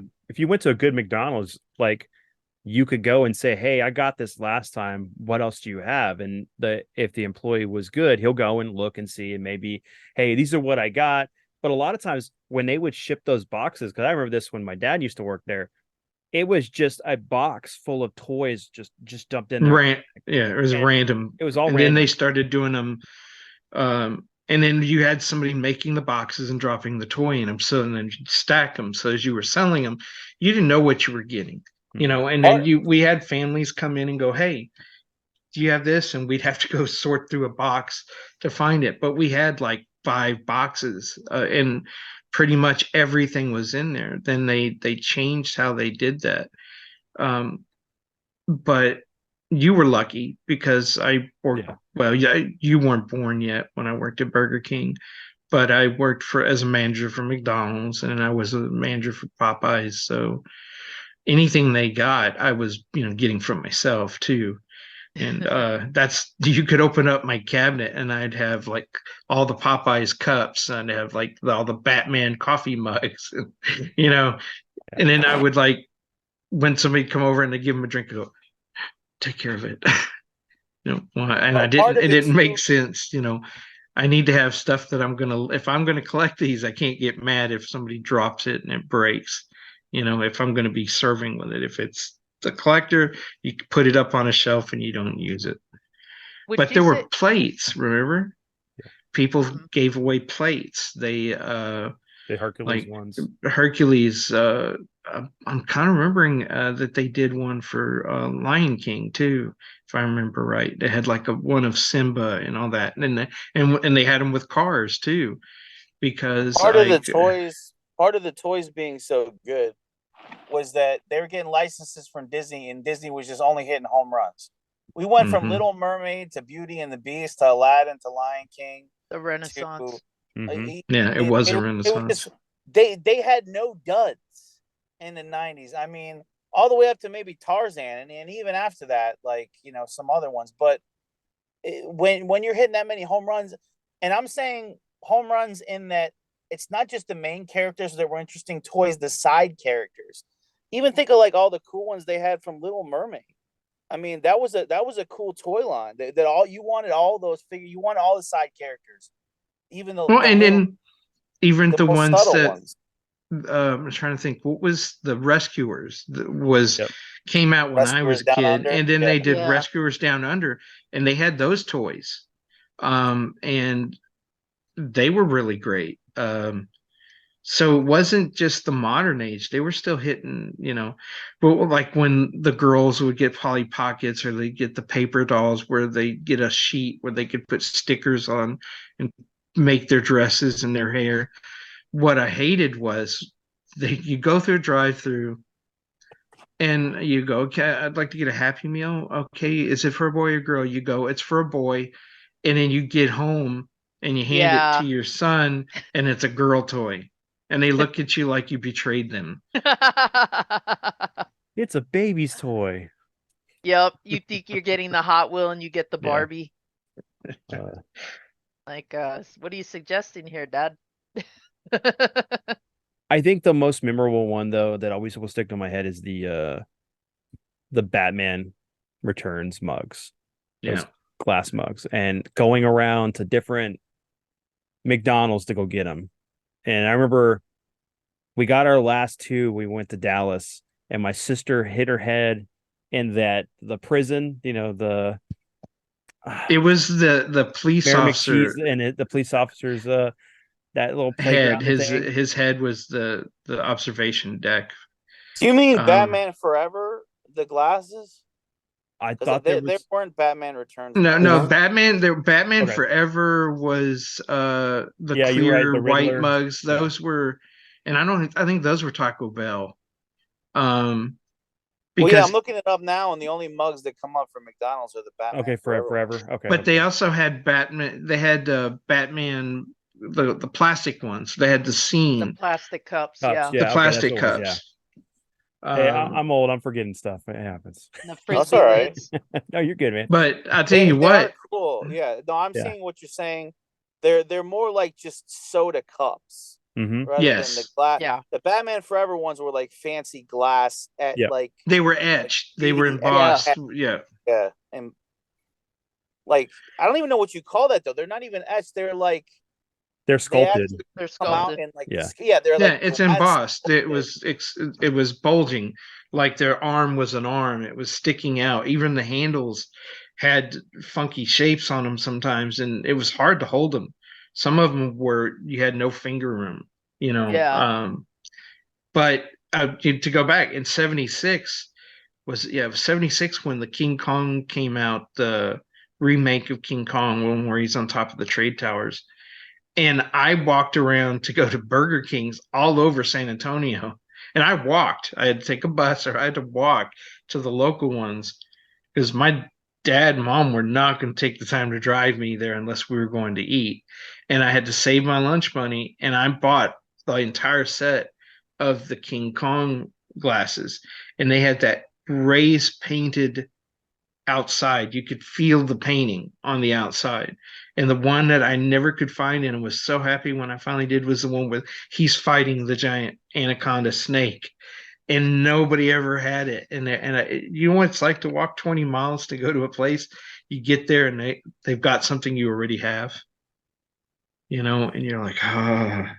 to a good McDonald's, like you could go and say, "Hey, I got this last time. What else do you have?" And if the employee was good, he'll go and look and see, and maybe, "Hey, these are what I got." But a lot of times when they would ship those boxes, because I remember this when my dad used to work there, it was just a box full of toys just dumped in there. Yeah, it was And random. it was all And then they random. started doing them. And then you had somebody making the boxes and dropping the toy in them. So and then you'd stack them. So as you were selling them, you didn't know what you were getting, and then part we had families come in and go, "Hey, do you have this?" And we'd have to go sort through a box to find it. But we had like 5 boxes, and pretty much everything was in there. Then they changed how they did that. Um, but you were lucky because I worked. Yeah. Well, yeah, you weren't born yet when I worked at Burger King, but I worked for as a manager for McDonald's, and I was a manager for Popeyes. So anything they got, I was getting from myself too. And that's you could open up my cabinet and I'd have like all the Popeyes cups and I'd have like all the Batman coffee mugs, you know. And then I would like when somebody come over and they give them a drink, I go, take care of it. And part it of it didn't too. make sense. I need to have stuff that if I'm gonna collect these, I can't get mad if somebody drops it and it breaks. If I'm gonna be serving with it, if it's the collector, you put it up on a shelf and you don't use it. Would But you there were say? plates, remember? People Mhm. gave away plates. The Hercules Like ones. Hercules. I'm kind of remembering that they did one for Lion King too, if I remember right. They had like a one of Simba and all that, and they had them with cars too, because Part of the toys, part of the toys being so good was that they were getting licenses from Disney, and Disney was just only hitting home runs. We went from Mhm. Little Mermaid to Beauty and the Beast to Aladdin to Lion King The to Renaissance. Hmm. Yeah, it was a it was renaissance. just they had no duds in the 90s. I mean, all the way up to maybe Tarzan, and even after that, like some other ones. But when you're hitting that many home runs, and I'm saying home runs in that it's not just the main characters that were interesting toys, the side characters. Even think of like all the cool ones they had from Little Mermaid. I mean, that was a cool toy line. That all you wanted all those figures, you wanted all the side characters, even Well, the and little then even the the more ones subtle that ones. I'm trying to think what was the Rescuers that was Yep. came out when I was Rescuers a Down kid, Under. and then Yeah. they did Yeah. Rescuers Down Under, and they had those toys, and they were really great. So it wasn't just the modern age; they were still hitting, but like when the girls would get Polly Pockets or they get the paper dolls, where they get a sheet where they could put stickers on and make their dresses and their hair. What I hated was you go through a drive-through and you go, okay, I'd like to get a Happy Meal. Okay, is it for a boy or girl? You go, it's for a boy, and then you get home and you hand it to Yeah. your son, and it's a girl toy, and they look at you like you betrayed them. It's a baby's toy. Yep. You think you're getting the Hot Wheel and you get the Yeah. Barbie. Uh, Like, what are you suggesting here, Dad? I think the most memorable one though that always will stick to my head is the Batman Returns mugs. Those Yeah, glass mugs, and going around to different McDonald's to go get them. And I remember we got our last two. We went to Dallas, and my sister hit her head in the prison, It was the police Mayor officer McCheese and the police officers that little head. playground thing. His head was the observation deck. Do you mean Um, Batman Forever? The glasses? I Because thought there they was weren't Batman Returns No, glasses. no, Batman Okay. Forever was the Yeah, you're right. clear The white Riddler. mugs. Yeah. Those were, and I think those were Taco Bell. Well, yeah, I'm Because looking it up now, and the only mugs that come up from McDonald's are the Batman Okay, Forever. forever. Okay. but they Okay. also had Batman. They had Batman the plastic ones. They had the The scene, plastic cups, Cups. yeah. the Yeah. Okay, that's plastic what it was. Yeah. cups. Hey, Um, I'm old. I'm forgetting stuff. It happens. And the That's frisbee all right. lids. No, you're good, man. but I'll tell They you they are what, cool. Yeah. No, I'm Yeah. seeing what you're saying. They're more like just soda cups Mm-hmm. rather than the yes, glass. Yeah. The Batman Forever ones were like fancy glass at Yep. like they were etched. They were really embossed. Yeah, yeah, and like I don't even know what you call that though. They're not even etched. They're like They're they sculpted. actually They're come out sculpted. and like Yeah. they're yeah, like it's glass embossed. sculpted. It was bulging, like their arm was an arm. It was sticking out. Even the handles had funky shapes on them sometimes, and it was hard to hold them. Some of them were you had no finger room, you know. Yeah. But to go back in '76 it was '76 when the King Kong came out, the remake of King Kong, one where he's on top of the trade towers. And I walked around to go to Burger King's all over San Antonio. And I walked. I had to take a bus or I had to walk to the local ones because my dad and mom were not going to take the time to drive me there unless we were going to eat. And I had to save my lunch money. And I bought the entire set of the King Kong glasses. And they had that raised painted outside. You could feel the painting on the outside. And the one that I never could find and was so happy when I finally did was the one with he's fighting the giant anaconda snake. And nobody ever had it. You know what it's like to walk 20 miles to go to a place. You get there and they've got something you already have, and you're like, ah.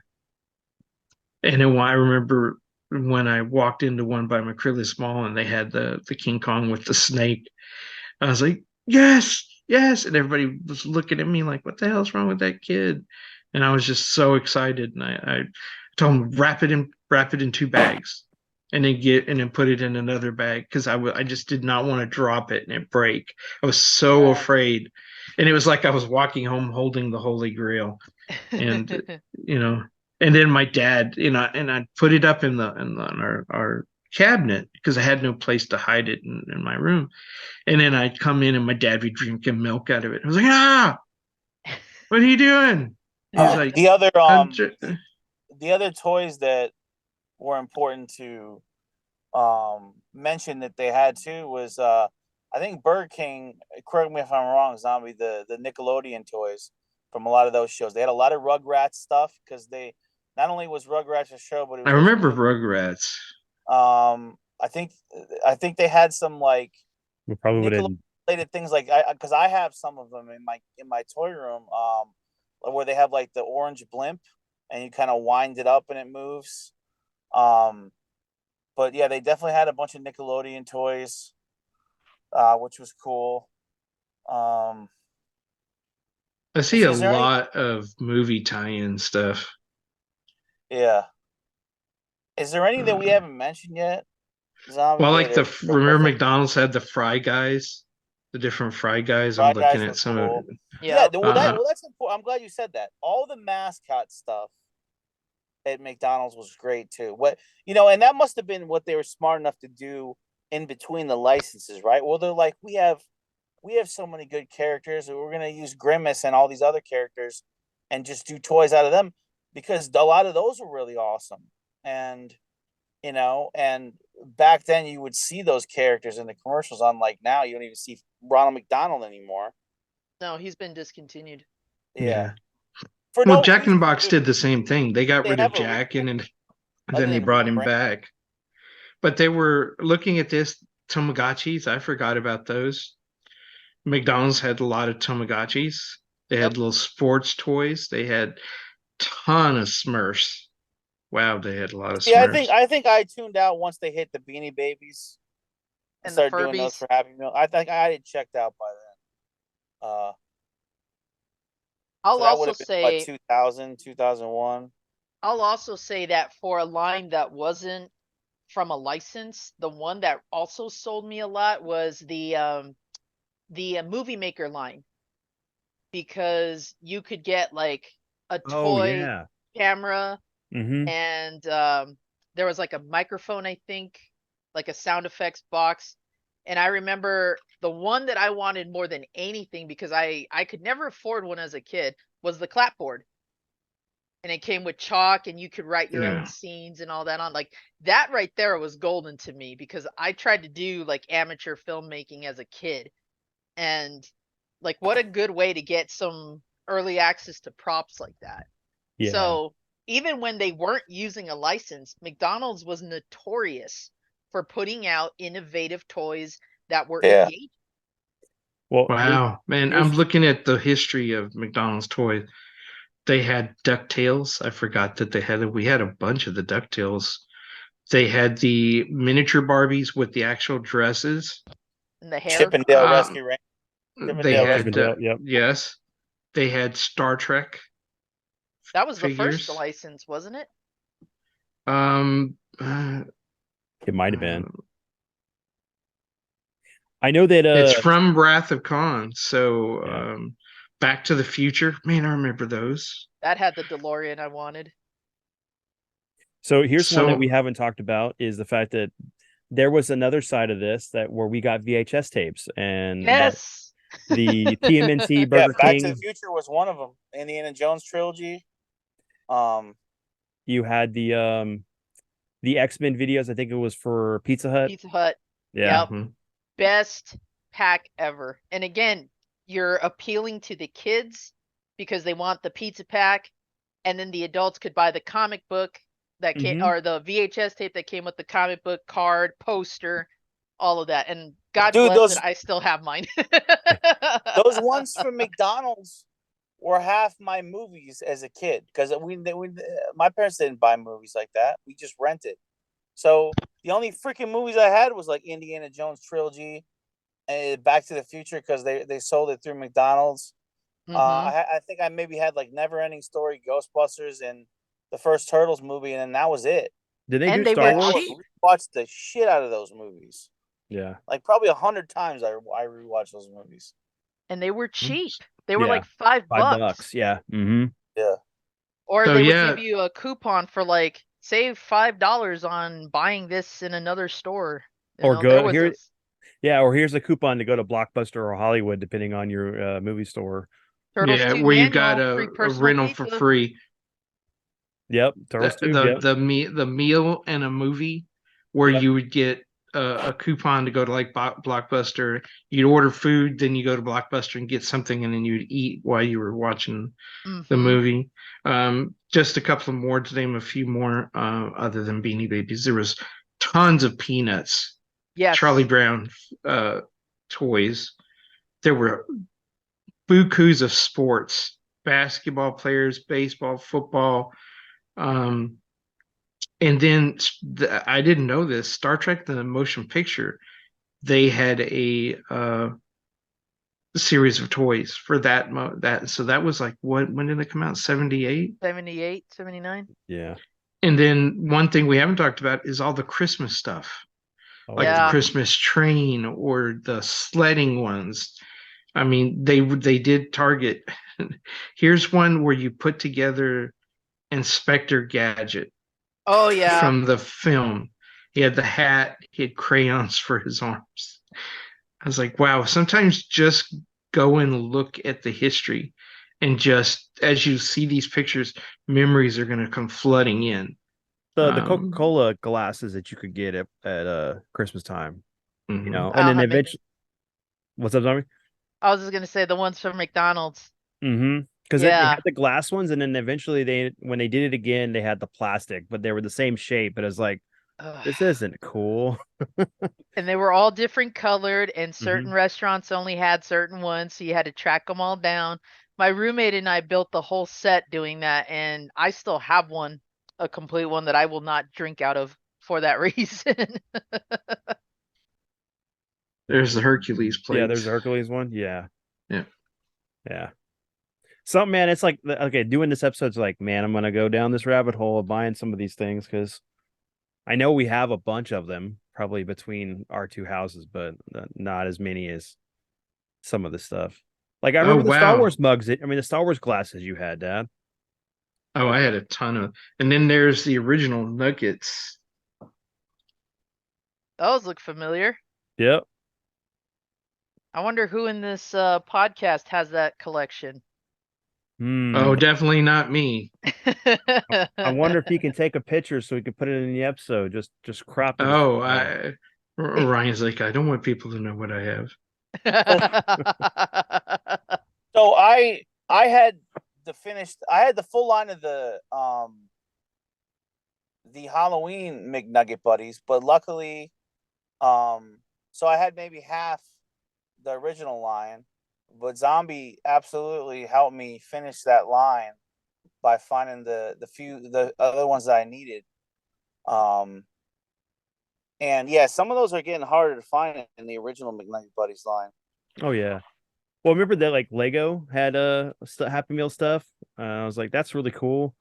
And then I remember when I walked into one by McCrillis Mall and they had the King Kong with the snake. I was like, yes, yes. And everybody was looking at me like, what the hell's wrong with that kid? And I was just so excited. And I told him, wrap it in 2 bags and then put it in another bag. Cause I just did not want to drop it and it break. I was so Yeah. afraid. And it was like I was walking home holding the Holy Grail. And, you know, and then my dad, and I put it up in our cabinet because I had no place to hide it in my room. And then I'd come in and my dad would be drinking milk out of it. I was like, what are you doing? He's like, the other "I'm the other toys that were important to mention that they had too was I think Burger King, correct me if I'm wrong, Zombie, the Nickelodeon toys from a lot of those shows. They had a lot of Rugrats stuff because they not only was Rugrats a show, but it I was also remember Rugrats. I think they had some like We probably would have. Nickelodeon related things like because I have some of them in my toy room where they have like the orange blimp and you kind of wind it up and it moves. But yeah, they definitely had a bunch of Nickelodeon toys, which was cool. I see a Is there any? lot of movie tie-in stuff. Yeah. Is there any that we Uh, haven't mentioned yet? Zombie well, like that are remember terrific. McDonald's had the Fry Guys, the different Fry Guys. I'm Fry looking Guys at were some of cool. it. Yeah, Yep. that's important. I'm glad you said that. All the mascot stuff at McDonald's was great too. And that must have been what they were smart enough to do in between the licenses, right? Well, they're like, we have so many good characters, and we're gonna use Grimace and all these other characters, and just do toys out of them because a lot of those were really awesome. And and back then you would see those characters in the commercials. Unlike now, you don't even see Ronald McDonald anymore. No, he's been discontinued. Yeah, Yeah. for Well, no Jack in reason. the Box did the same thing. They got They rid of have a Jack reason and other then they than brought him rebrand. back. But they were looking at this Tamagotchis. I forgot about those. McDonald's had a lot of Tamagotchis. They had Yep. little sports toys. They had ton of Smurfs. Wow, they had a lot of Yeah, Smurfs. I think I tuned out once they hit the Beanie Babies and And the started doing those Furbies. for Happy Meal. I think I had checked out by then. So I'll that would also have been what, say 2000, 2001. I'll also say that for a line that wasn't from a license, the one that also sold me a lot was the Movie Maker line, because you could get like a Oh toy yeah. camera, Mm-hmm. and there was like a microphone, I think, like a sound effects box. And I remember the one that I wanted more than anything, because I could never afford one as a kid, was the clapboard. And it came with chalk, and you could write your own Yeah. scenes and all that on. Like, that right there was golden to me, because I tried to do like amateur filmmaking as a kid. And like, what a good way to get some early access to props like that. Yeah. So even when they weren't using a license, McDonald's was notorious for putting out innovative toys that were Yeah. engaging. Well, Wow, man, I'm here's looking at the history of McDonald's toys. They had DuckTales. I forgot that they had we had a bunch of the DuckTales. They had the miniature Barbies with the actual dresses. And the hair. Chippendale Um, Rescue Rangers. they Chippendale yeah, Rescue. had Chippendale. Yep. yes, they had Star Trek That was the first figures. license, wasn't it? Um, uh, It might have uh, been. I know that it's from Wrath of Khan. So, yeah. Back to the Future. Man, I remember those. That had the DeLorean I wanted. So here's one that So we haven't talked about is the fact that there was another side of this that where we got VHS tapes and that Yes. the TMNT Yeah, Burger Back to the King, Future was one of them. Indiana Jones trilogy. Um, you had the X-Men videos. I think it was for Pizza Hut. Pizza Hut. Yeah. Yep. mhm. Best pack ever. And again, you're appealing to the kids because they want the pizza pack, and then the adults could buy the comic book that came, Mm-hmm. or the VHS tape that came with the comic book card, poster, all of that. And God dude, bless it, I still have mine. those ones from McDonald's were half my movies as a kid because my parents didn't buy movies like that. We just rented. So the only freaking movies I had was like Indiana Jones trilogy and Back to the Future because they sold it through McDonald's. Hmm. I think I maybe had like Never Ending Story, Ghostbusters, and the first Turtles movie, and then that was it. Did they do And they Star were And I would Wars? cheap. rewatch the shit out of those movies. Yeah. Like probably 100 times I rewatched those movies. And they were cheap. They were Yeah. like $5. $5. Yeah. Mm-hmm. Yeah. Or So they would give yeah, you a coupon for like save $5 on buying this in another store. You Or know, there go was here. a Yeah. Or here's a coupon to go to Blockbuster or Hollywood, depending on your movie store. Turtles yeah, 2 where you got manual, free a personal rental for pizza. free. Yep. Turtles Tube. Yep. The meal and a movie where Yep. you would get a coupon to go to like Blockbuster. You'd order food, then you go to Blockbuster and get something, and then you'd eat while you were watching the Hmm. movie. Just a couple of more to name a few more, other than Beanie Babies. There was tons of Peanuts, Charlie Yes. Brown toys. There were bukus of sports, basketball players, baseball, football. Um, and then I didn't know this. Star Trek: The Motion Picture, they had a series of toys for that. So that was like what? When did it come out? 78. 78, 79. Yeah. And then one thing we haven't talked about is all the Christmas stuff, like the Oh, Yeah. Christmas train or the sledding ones. I mean, they did target. Here's one where you put together Inspector Gadget Oh yeah. from the film. He had the hat, he had crayons for his arms. I was like, wow, sometimes just go and look at the history and just as you see these pictures, memories are going to come flooding in. the Coca-Cola glasses that you could get at Christmas time, Mhm. and I don't then have many. eventually, what's up, Zombie? I was just gonna say the ones from McDonald's. Mm-hmm. Because they Yeah. had the glass ones, and then eventually when they did it again, they had the plastic, but they were the same shape. But it was like, Ugh. this isn't cool. And they were all different colored, and certain Mm-hmm. restaurants only had certain ones, so you had to track them all down. My roommate and I built the whole set doing that, and I still have one a complete one that I will not drink out of for that reason. There's the Hercules Yeah, plates. there's a Hercules one. Yeah. Yeah. Yeah. Something, man, it's like, okay, doing this episode's like, man, I'm gonna go down this rabbit hole of buying some of these things because I know we have a bunch of them probably between our two houses, but not as many as some of the stuff. Like I Oh remember the Star wow. Wars mugs. I mean, the Star Wars glasses you had, Dad. Oh, I had a ton of, and then there's the original Nuggets. Those look familiar. Yep. I wonder who in this podcast has that collection. Hmm. Oh, definitely not me. I wonder if he can take a picture so we can put it in the episode. Just cropped it as Oh, well. Ryan's like, I don't want people to know what I have. So I had I had the full line of the Halloween McNugget buddies, but luckily so I had maybe half the original line, but Zombie absolutely helped me finish that line by finding the other ones that I needed. Um and yeah, some of those are getting harder to find in the original McNugget buddies line. Oh yeah. Well, remember that like Lego had Happy Meal stuff. I was like, that's really cool.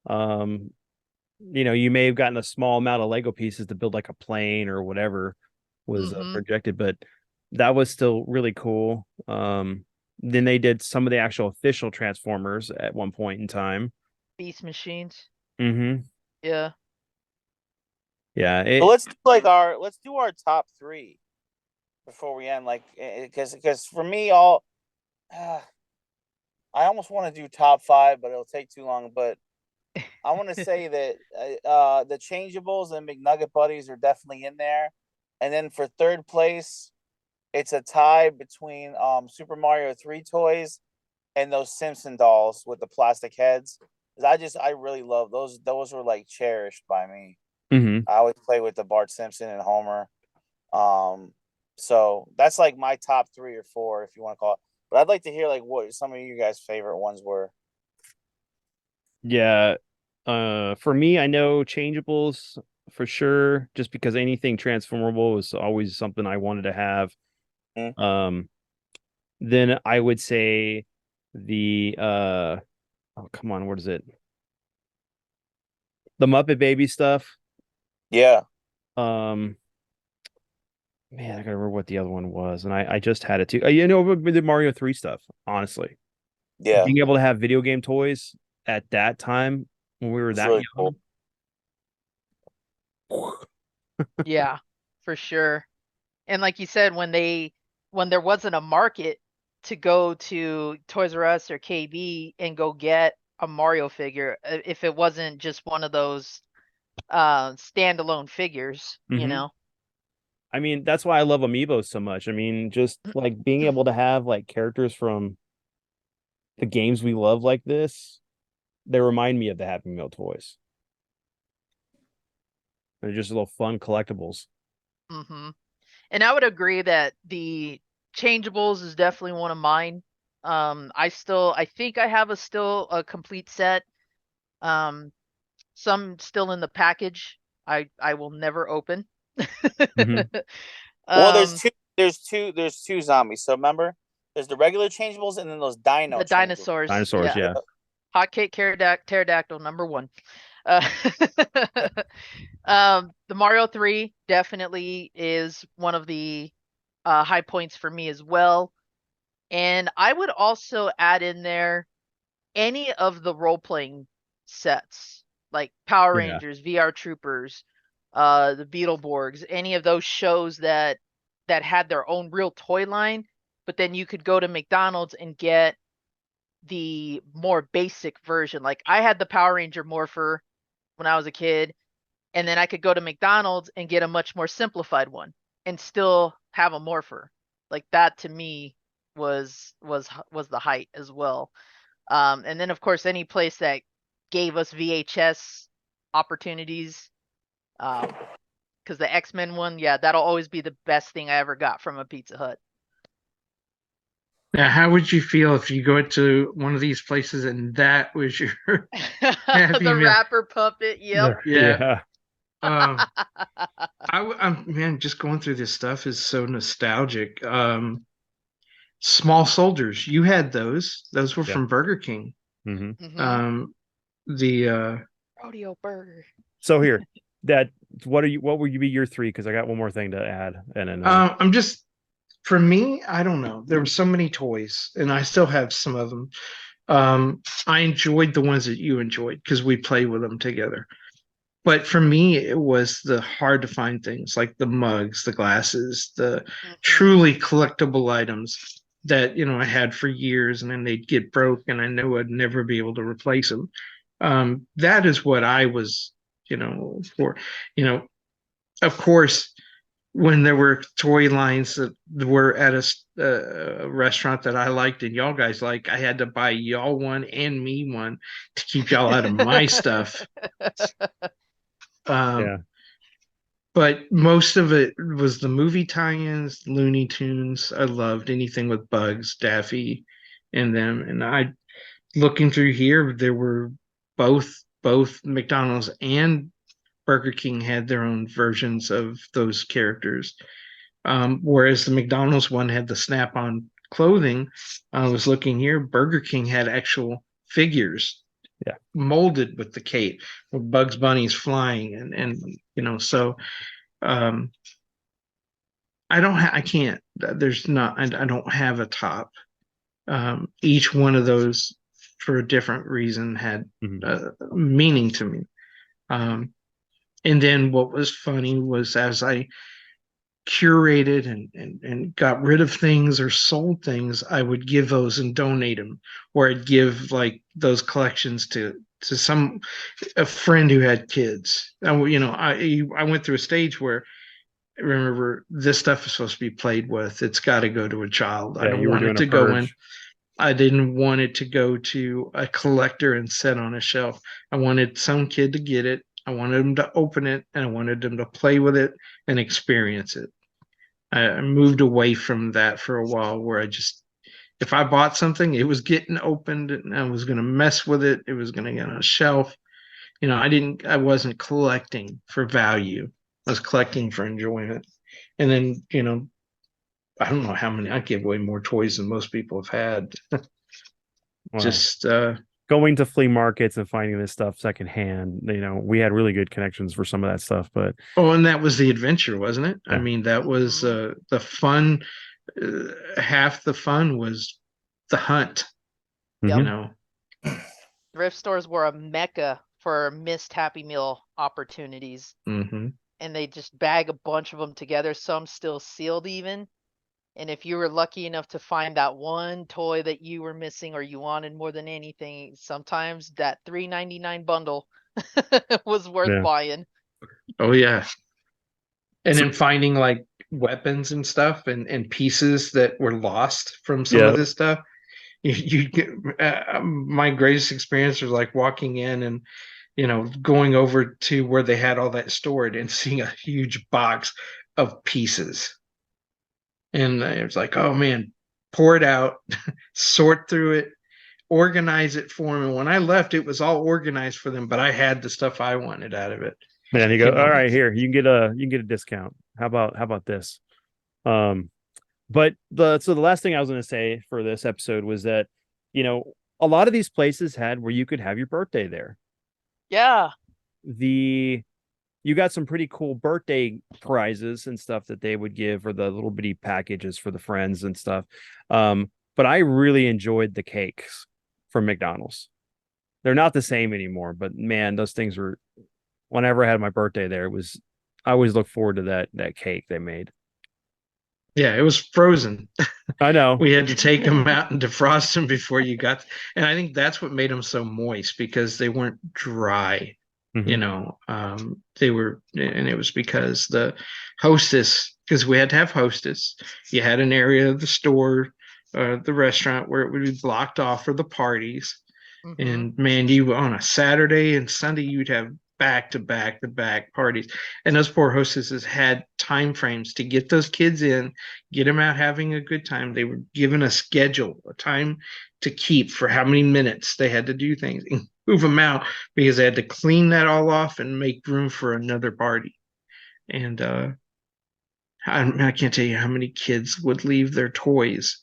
Um, you may have gotten a small amount of Lego pieces to build like a plane or whatever was Mm-hmm. projected, but that was still really cool. Then they did some of the actual official Transformers at one point in time. Beast machines. Mm-hmm. Yeah. Yeah. So let's do our top 3 before we end, like, because for me, I almost want to do top 5, but it'll take too long. But I want to say that the changeables and McNugget buddies are definitely in there, and then for third place, it's a tie between Super Mario 3 toys and those Simpson dolls with the plastic heads. 'Cause I really love those. Those were like cherished by me. Mm-hmm. I always play with the Bart Simpson and Homer. Um, so that's like my top 3 or 4, if you want to call it. But I'd like to hear like what some of you guys' favorite ones were. Yeah. For me, I know changeables for sure, just because anything transformable is always something I wanted to have. Mm. Um, then I would say the oh come on, what is it? The Muppet Baby stuff. Yeah, Um, man, I gotta remember what the other one was, and I just had it too. With the Mario 3 stuff, honestly. yeah, Being able to have video game toys at that time when we were it's that really cool. young. Yeah, for sure. And like you said, when there wasn't a market to go to Toys R Us or KB and go get a Mario figure, if it wasn't just one of those standalone figures, you Hmm. know. I mean, that's why I love amiibos so much. I mean, just like being able to have like characters from the games we love like this, they remind me of the Happy Meal toys. They're just little fun collectibles. Mm-hmm. And I would agree that the changeables is definitely one of mine. I think I have still a complete set. Um, some still in the package. I will never open. Hmm. Well, um, there's two zombies. So remember, there's the regular changeables and then those dino the changeables. dinosaurs, Dinosaurs, yeah. yeah. Hotcake pterodactyl number 1. Uh, the Mario 3 definitely is one of the high points for me as well. And I would also add in there any of the role playing sets, like Power Yeah. Rangers, VR Troopers, the Beetleborgs, any of those shows that had their own real toy line, but then you could go to McDonald's and get the more basic version. Like I had the Power Ranger Morpher when I was a kid, and then I could go to McDonald's and get a much more simplified one and still have a Morpher. Like that to me was the height as well. And then of course any place that gave us VHS opportunities, because the X-Men one, yeah, that'll always be the best thing I ever got from a Pizza Hut. Now, how would you feel if you go to one of these places and that was your Happy The Meal? rapper puppet. Yep. Yeah. Yeah. I'm man, just going through this stuff is so nostalgic. Small Soldiers, you had those. Those were Yeah. from Burger King. Hmm. Mhm. Um, the Rodeo burger. So here, that what would you be your three? Because I got one more thing to add, and then I'm just for me, I don't know. There were so many toys, and I still have some of them. I enjoyed the ones that you enjoyed because we played with them together. But for me, it was the hard to find things like the mugs, the glasses, the Mhm. truly collectible items that, I had for years and then they'd get broke and I knew I'd never be able to replace them. That is what I was, for, you know, of course, when there were toy lines that were at a restaurant that I liked and y'all guys like, I had to buy y'all one and me one to keep y'all out of my stuff. Um, yeah, but most of it was the movie tie-ins, Looney Tunes. I loved anything with Bugs, Daffy, and them. And I looking through here, there were both McDonald's and Burger King had their own versions of those characters. Whereas the McDonald's one had the snap-on clothing. I was looking here, Burger King had actual figures yeah. molded with the cape, with Bugs Bunny's flying, and so um, I can't. There's not. I don't have a top. Each one of those, for a different reason, had Hmm. meaning to me. Um, and then what was funny was as I curated and got rid of things or sold things, I would give those and donate them, or I'd give like those collections to some a friend who had kids. I went through a stage where remember this stuff is supposed to be played with. It's got to go to a child. I Yeah, don't you were want it doing a to go in. purge. I didn't want it to go to a collector and sit on a shelf. I wanted some kid to get it. I wanted them to open it and I wanted them to play with it and experience it. I moved away from that for a while where if I bought something, it was getting opened and I was going to mess with it. It was going to get on a shelf. I wasn't collecting for value. I was collecting for enjoyment. And then, I don't know how many. I give away more toys than most people have had. Wow. Just Going to flea markets and finding this stuff secondhand. We had really good connections for some of that stuff, but oh, and that was the adventure, wasn't it? I yeah. mean, that was Mhm. the fun. Half the fun was the hunt. You Yep. Hmm. know, Thrift stores were a mecca for missed Happy Meal opportunities, hmm and they just bag a bunch of them together. Some still sealed even. And if you were lucky enough to find that one toy that you were missing or you wanted more than anything, sometimes that $3.99 bundle was worth Yeah. buying. Oh yeah, and So, then finding like weapons and stuff and pieces that were lost from some of yeah. this stuff. You get my greatest experience was like walking in and going over to where they had all that stored and seeing a huge box of pieces. And it was like, oh man, pour it out, sort through it, organize it for them. And when I left, it was all organized for them, but I had the stuff I wanted out of it. Man, you go, You all know, right, here, you can get a discount. How about this? Um, but the last thing I was gonna say for this episode was that, you know, a lot of these places had where you could have your birthday there. Yeah. The You got some pretty cool birthday prizes and stuff that they would give, or the little bitty packages for the friends and stuff. But I really enjoyed the cakes from McDonald's. They're not the same anymore, but man, those things were, whenever I had my birthday there, it was, I always look forward to that cake they made. yeah, it was frozen. I know. We had to take them out and defrost them before you got, and I think that's what made them so moist because they weren't dry. Hmm. They were, and it was because the hostess, because we had to have hostess. You had an area of the store, the restaurant where it would be blocked off for the parties. Hmm. And man, you on a Saturday and Sunday, you'd have back to back to back parties. And those poor hostesses had time frames to get those kids in, get them out having a good time. They were given a schedule, a time to keep for how many minutes they had to do things and move them out because they had to clean that all off and make room for another party. And I can't tell you how many kids would leave their toys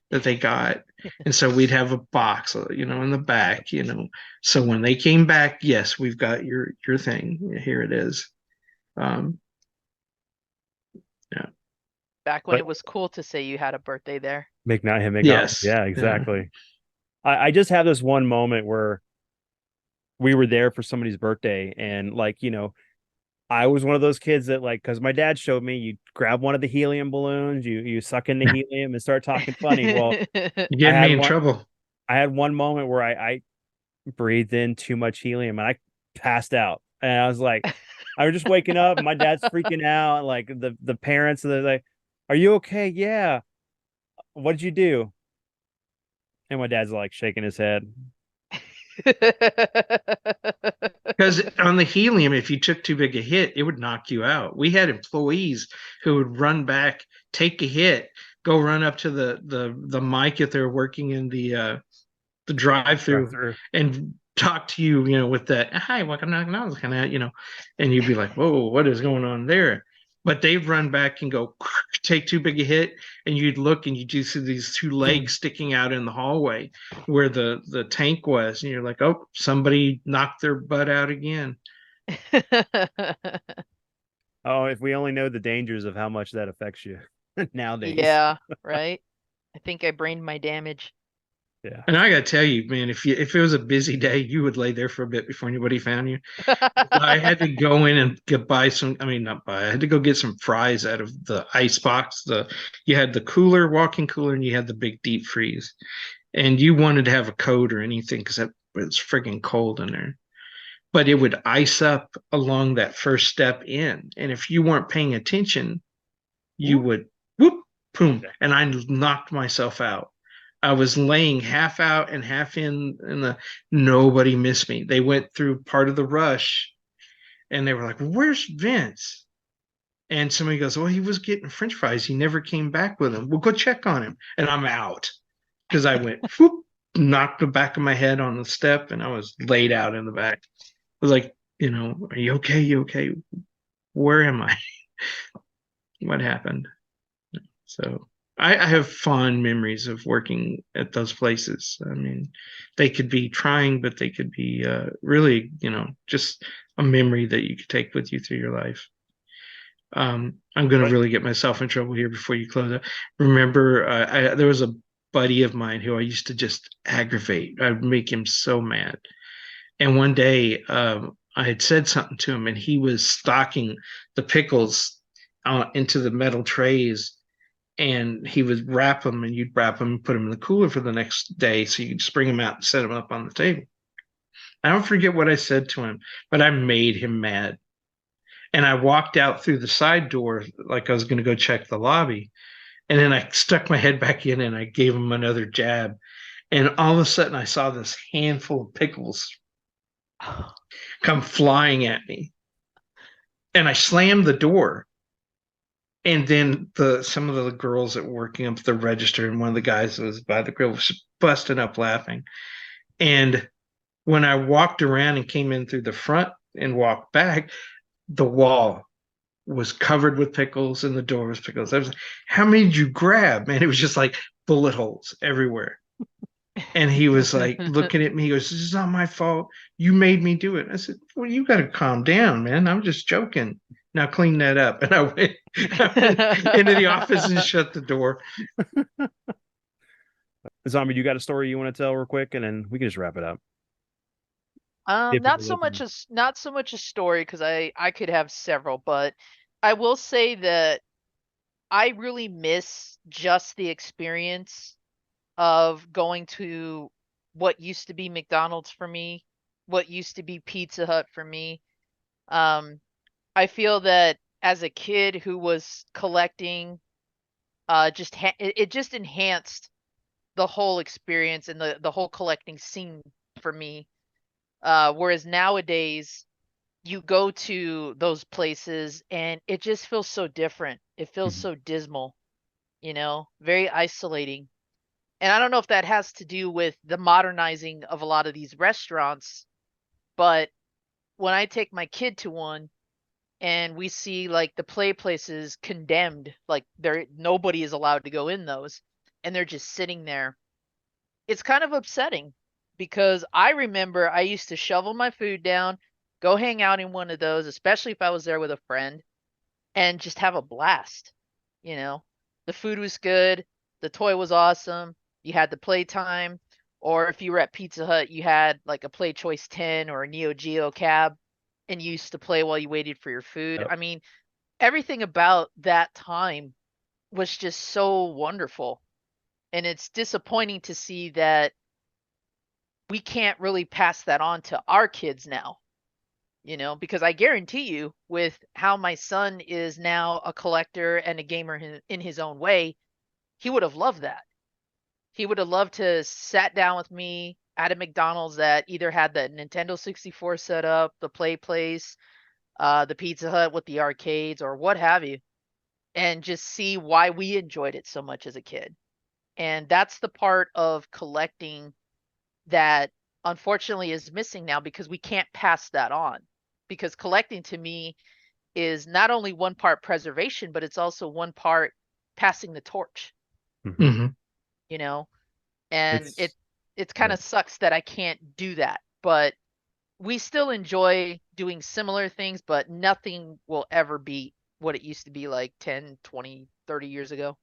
that they got. And so we'd have a box, in the back, So when they came back, yes, we've got your thing. Here it is. Yeah. Back when But it was cool to say you had a birthday there. McDonald. Yes. Yeah, exactly. I just have this one moment where we were there for somebody's birthday, and I was one of those kids that because my dad showed me, you grab one of the helium balloons, you suck in the helium and start talking funny. Well, You I get had me in one trouble. I had one moment where I breathed in too much helium and I passed out. And I was like, I was just waking up and my dad's freaking out. Like the parents, they're like, "Are you okay?" "Yeah." "What did you do?" And my dad's like shaking his head. Because on the helium, if you took too big a hit, it would knock you out. We had employees who would run back, take a hit, go run up to the mic if they're working in the Drive drive-through through. and talk to you, with that, "Hi, welcome to McDonald's," kind of, and you'd be like, "Whoa, what is going on there?" But they'd run back and go take too big a hit, and you'd look and you just see these two legs sticking out in the hallway where the tank was, and you're like, "Oh, somebody knocked their butt out again." Oh, if we only know the dangers of how much that affects you nowadays. Yeah, right. I think I brained my damage. Yeah. And I gotta tell you, man, if it was a busy day, you would lay there for a bit before anybody found you. I had to go in and buy some. I mean, not buy. I had to go get some fries out of the ice box. You had the cooler, walk-in cooler, and you had the big deep freeze. And you wanted to have a coat or anything because it was friggin' cold in there. But it would ice up along that first step in, and if you weren't paying attention, you would whoop, boom, and I knocked myself out. I was laying half out and half in the. Nobody missed me. They went through part of the rush and they were like, "Where's Vince?" And somebody goes, "Well, he was getting French fries. He never came back with them. We'll go check on him." And I'm out because I went whoop, knocked the back of my head on the step, and I was laid out in the back. I was like, "Are you okay? You okay? Where am I? What happened?" So I have fond memories of working at those places. I mean, they could be trying, but they could be really, just a memory that you could take with you through your life. I'm going to But really get myself in trouble here before you close it. Remember, there was a buddy of mine who I used to just aggravate. I'd make him so mad. And one day, I had said something to him, and he was stocking the pickles into the metal trays, and he would wrap them, and you'd wrap them and put them in the cooler for the next day, so you could just bring them out and set them up on the table. I don't forget what I said to him, but I made him mad. And I walked out through the side door like I was going to go check the lobby. And then I stuck my head back in and I gave him another jab. And all of a sudden, I saw this handful of pickles come flying at me. And I slammed the door. And then some of the girls that were working up the register and one of the guys that was by the grill was busting up laughing. And when I walked around and came in through the front and walked back, the wall was covered with pickles and the door was pickles. I was like, "How many did you grab?" Man, it was just like bullet holes everywhere. And he was like looking at me. He goes, "This is not my fault. You made me do it." I said, "Well, you got to calm down, man. I'm just joking. Now clean that up." And I went into the office and shut the door. Zombie, you got a story you want to tell real quick, and then we can just wrap it up. If Not people so much listen. as not so much a story because I could have several, but I will say that I really miss just the experience of going to what used to be McDonald's for me, what used to be Pizza Hut for me. Um, I feel that as a kid who was collecting, it just enhanced the whole experience and the whole collecting scene for me. Whereas nowadays, you go to those places and it just feels so different. It feels Mhm. so dismal, very isolating. And I don't know if that has to do with the modernizing of a lot of these restaurants, but when I take my kid to one and we see like the play places condemned, like nobody is allowed to go in those, and they're just sitting there, it's kind of upsetting because I remember I used to shovel my food down, go hang out in one of those, especially if I was there with a friend, and just have a blast. You know, the food was good, the toy was awesome, you had the playtime, or if you were at Pizza Hut, you had like a Play Choice 10 or a Neo Geo cab and you used to play while you waited for your food. Yep. I mean, everything about that time was just so wonderful. And it's disappointing to see that we can't really pass that on to our kids now, because I guarantee you, with how my son is now a collector and a gamer in his own way, he would have loved that. He would have loved to sat down with me at a McDonald's that either had the Nintendo 64 set up, the Play Place, the Pizza Hut with the arcades, or what have you, and just see why we enjoyed it so much as a kid. And that's the part of collecting that unfortunately is missing now because we can't pass that on. Because collecting to me is not only one part preservation, but it's also one part passing the torch, Mhm. Hmm. you know? And It's it's kind of sucks that I can't do that, but we still enjoy doing similar things, but nothing will ever beat what it used to be like 10, 20, 30 years ago.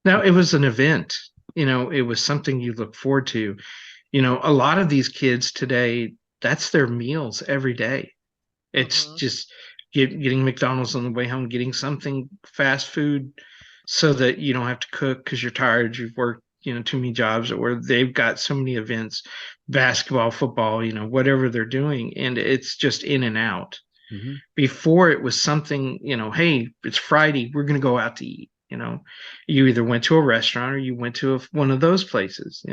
Now, it was an event. It was something you look forward to. A lot of these kids today, that's their meals every day. It's Mhm. just getting McDonald's on the way home, getting something fast food so that you don't have to cook because you're tired, you've worked, too many jobs, or they've got so many events, basketball, football, whatever they're doing, and it's just in and out. Mhm. Before it was something, hey, it's Friday, we're going to go out to eat. You either went to a restaurant or you went to one of those places.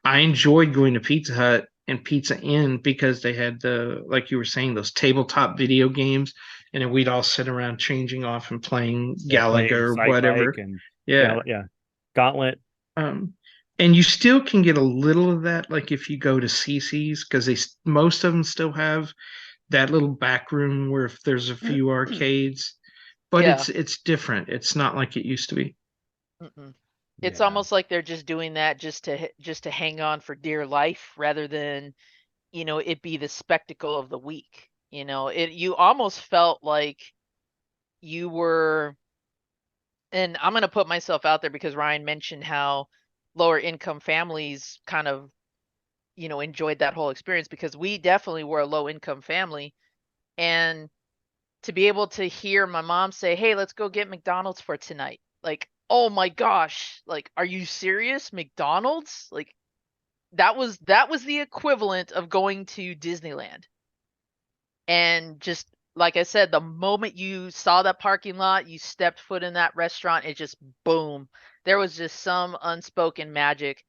I enjoyed going to Pizza Hut and Pizza Inn because they had like you were saying, those tabletop video games, and then we'd all sit around changing off and playing Yeah, playing Galaga or Excite Bike whatever. and Yeah. yeah, Gauntlet. Um, and you still can get a little of that, like if you go to CC's, because most of them still have that little back room where if there's a few arcades, but Yeah. it's different. It's not like it used to be. Mm-mm. It's Yeah. almost like they're just doing that just to hang on for dear life rather than, it be the spectacle of the week. You almost felt like you were, and I'm going to put myself out there because Ryan mentioned how lower income families kind of, enjoyed that whole experience because we definitely were a low income family. And to be able to hear my mom say, "Hey, let's go get McDonald's for tonight." Like, "Oh my gosh, like are you serious? McDonald's?" Like that was the equivalent of going to Disneyland. And just like I said, the moment you saw that parking lot, you stepped foot in that restaurant, it just boom. There was just some unspoken magic.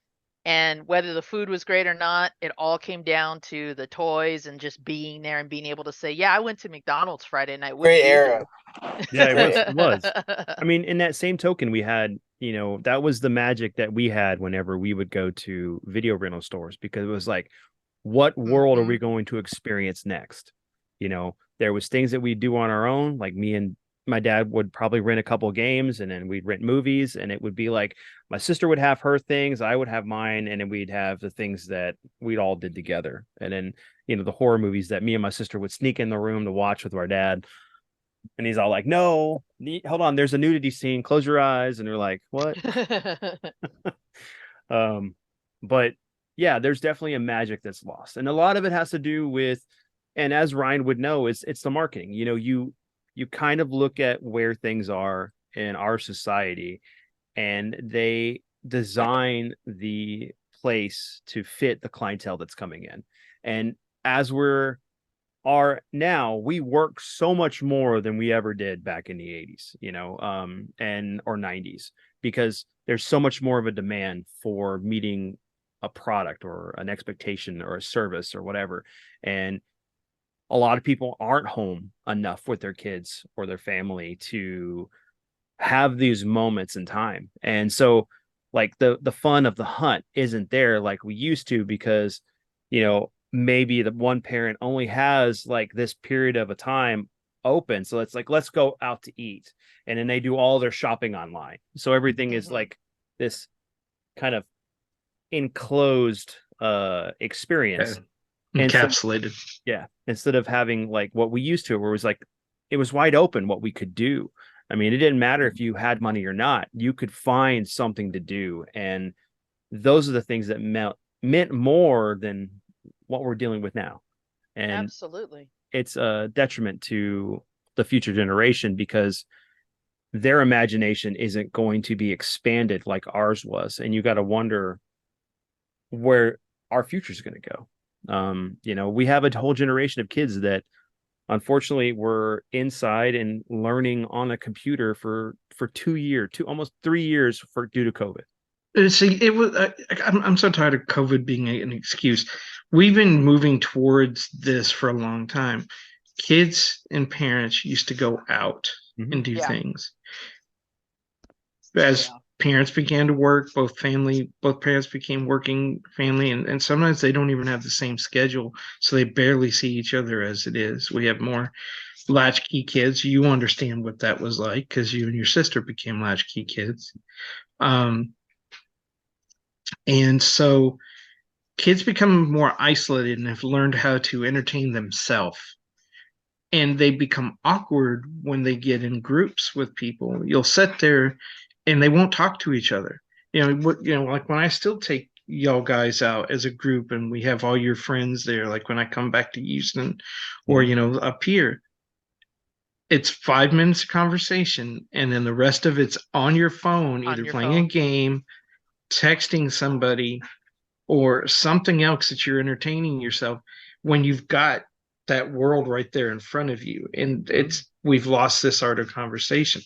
And whether the food was great or not, it all came down to the toys and just being there and being able to say, "Yeah, I went to McDonald's Friday night. What'd Great you era. do?" Yeah, it Great was. era. It was. I mean, in that same token, we had, that was the magic that we had whenever we would go to video rental stores because it was like, what world are we Mhm. going to experience next? There was things that we do on our own, like me and my dad would probably rent a couple of games and then we'd rent movies and it would be like my sister would have her things, I would have mine, and then we'd have the things that we'd all did together. And then, the horror movies that me and my sister would sneak in the room to watch with our dad. And he's all like, "No, hold on, there's a nudity scene. Close your eyes." And we're like, "What?" Um, but yeah, there's definitely a magic that's lost, and a lot of it has to do with, and as Ryan would know, it's the marketing. You kind of look at where things are in our society, and they design the place to fit the clientele that's coming in. And as we work so much more than we ever did back in the 80s, and or 90s, because there's so much more of a demand for meeting a product or an expectation or a service or whatever. And a lot of people aren't home enough with their kids or their family to have these moments in time. And so like the fun of the hunt isn't there like we used to, because maybe the one parent only has like this period of a time open, so it's like, let's go out to eat, and then they do all their shopping online, so everything is like this kind of enclosed Yeah. experience. Encapsulated. Yeah, instead of having like what we used to, where it was like it was wide open what we could do. I mean, it didn't matter if you had money or not, you could find something to do. And those are the things that meant more than what we're dealing with now. And Absolutely. it's a detriment to the future generation, because their imagination isn't going to be expanded like ours was. And you got to wonder where our future is going to go. We have a whole generation of kids that unfortunately were inside and learning on a computer for 2 years, almost 3 years due to COVID. See, it was. I'm so tired of COVID being an excuse. We've been moving towards this for a long time. Kids and parents used to go out and do things. As parents began to work, both parents became working family, and sometimes they don't even have the same schedule, so they barely see each other as it is. We have more latchkey kids. You understand what that was like because you and your sister became latchkey kids. And so kids become more isolated and have learned how to entertain themselves. And they become awkward when they get in groups with people. You'll sit there and they won't talk to each other. Like when I still take y'all guys out as a group and we have all your friends there, like when I come back to Houston or, up here, it's 5 minutes of conversation. And then the rest of it's on your phone, either playing a game, texting somebody, or something else that you're entertaining yourself when you've got that world right there in front of you. And we've lost this art of conversation.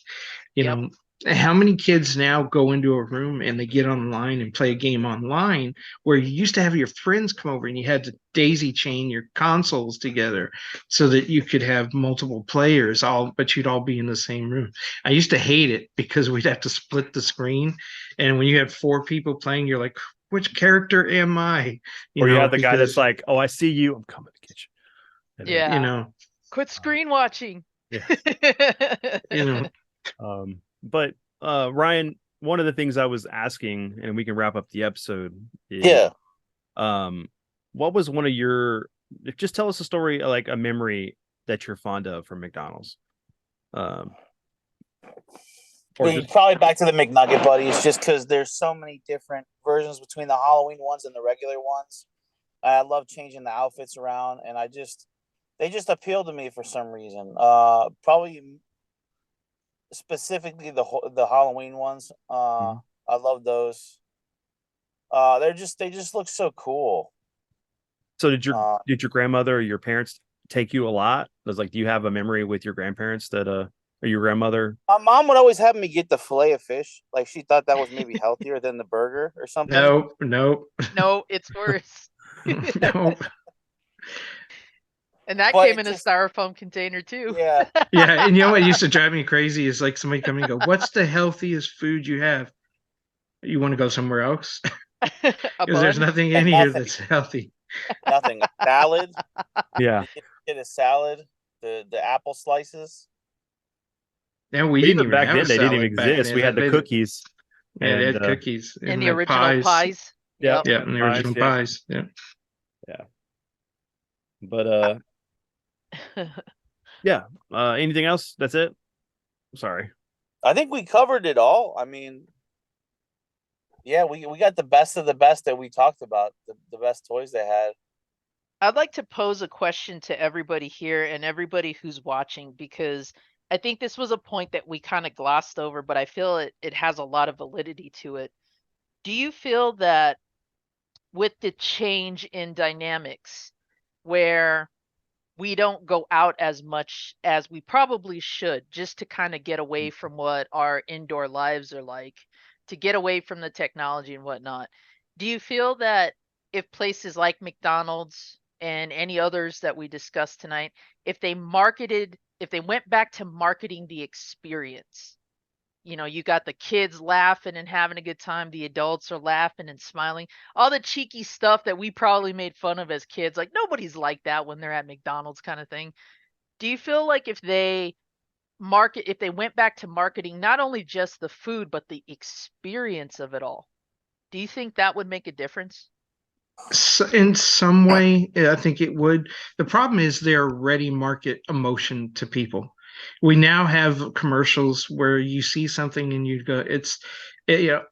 How many kids now go into a room and they get online and play a game online, where you used to have your friends come over and you had to daisy chain your consoles together so that you could have multiple players, but you'd all be in the same room. I used to hate it because we'd have to split the screen. And when you had 4 people playing, you're like, which character am I? Or you have the guy that's like, oh, I see you, I'm coming to get you. Yeah. Quit screen watching. Yeah. But Ryan, one of the things I was asking, and we can wrap up the episode, is what was one of your, just tell us a story, like a memory that you're fond of from McDonald's. Probably back to the McNugget buddies, just because there's so many different versions between the Halloween ones and the regular ones. I love changing the outfits around, and they just appeal to me for some reason. Probably specifically the Halloween ones. I love those. They just look so cool. So did your grandmother or your parents take you a lot? Do you have a memory with your grandparents that or your grandmother? My mom would always have me get the fillet of fish. Like she thought that was maybe healthier than the burger or something. No, it's worse. No. And that came in a styrofoam container too. Yeah. Yeah, and you know what used to drive me crazy is like somebody coming and go, "What's the healthiest food you have? You want to go somewhere else?" Because there's nothing in here that's healthy. Nothing. A salad. Yeah. Get a salad. The apple slices. Yeah, we didn't even back have then. They didn't even exist. then. We had the cookies. Yeah, they had cookies and the original pies. Yeah, and the original pies. Yeah. Yeah. But yeah. Anything else? That's it. Sorry. I think we covered it all. I mean, yeah, we got the best of the best that we talked about. The best toys they had. I'd like to pose a question to everybody here and everybody who's watching, because I think this was a point that we kind of glossed over, but I feel it has a lot of validity to it. Do you feel that with the change in dynamics, where we don't go out as much as we probably should, just to kind of get away from what our indoor lives are like, to get away from the technology and whatnot, do you feel that if places like McDonald's and any others that we discussed tonight, if they went back to marketing the experience, you got the kids laughing and having a good time, the adults are laughing and smiling, all the cheeky stuff that we probably made fun of as kids, like nobody's like that when they're at McDonald's kind of thing. Do you feel like if they went back to marketing not only just the food but the experience of it all, do you think that would make a difference? In some way, I think it would. The problem is they're ready market emotion to people. We now have commercials where you see something and you go,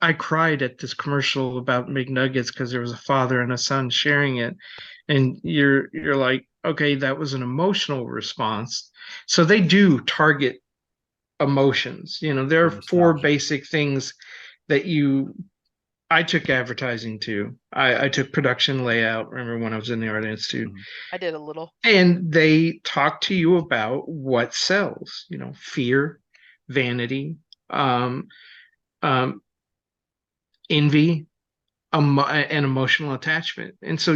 I cried at this commercial about McNuggets because there was a father and a son sharing it. And you're like, okay, that was an emotional response. So they do target emotions. There are four Nostalgia. basic things that I took advertising too. I took production layout. Remember when I was in the Art Institute? Mhm. I did a little. And they talk to you about what sells, fear, vanity, um, um, envy, and emotional attachment. And so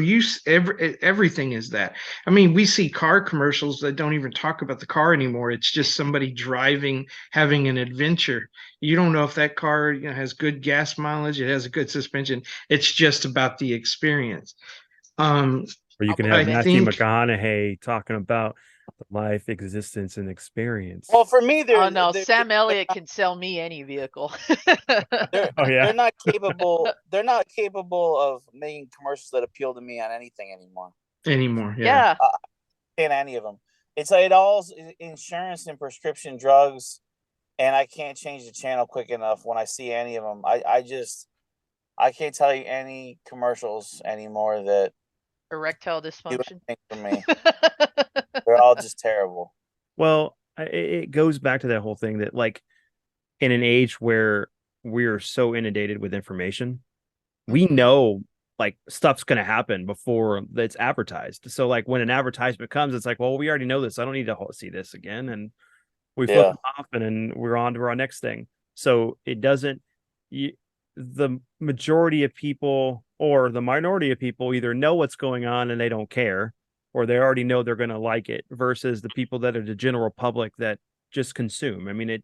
everything is that. I mean, we see car commercials that don't even talk about the car anymore. It's just somebody driving, having an adventure. You don't know if that car, has good gas mileage, it has a good suspension. It's just about the experience. Or you can I'll have I admit, Matthew think McConaughey talking about life, existence, and experience. Well, for me, oh no, Sam Elliott can sell me any vehicle. they're Oh yeah. they're not capable. They're not capable of making commercials that appeal to me on anything anymore. anymore. Yeah. Yeah, In any of them, it's like it all's insurance and prescription drugs, and I can't change the channel quick enough when I see any of them. I can't tell you any commercials anymore that erectile do dysfunction. anything for me. They're all just terrible. Well, it goes back to that whole thing that, like, in an age where we're so inundated with information, we know like stuff's going to happen before it's advertised. So like when an advertisement comes, it's like, well, we already know this. I don't need to see this again. And we flip Yeah. it off, and then we're on to our next thing. So it doesn't, the majority of people or the minority of people either know what's going on and they don't care, or they already know they're going to like it, versus the people that are the general public that just consume. I mean,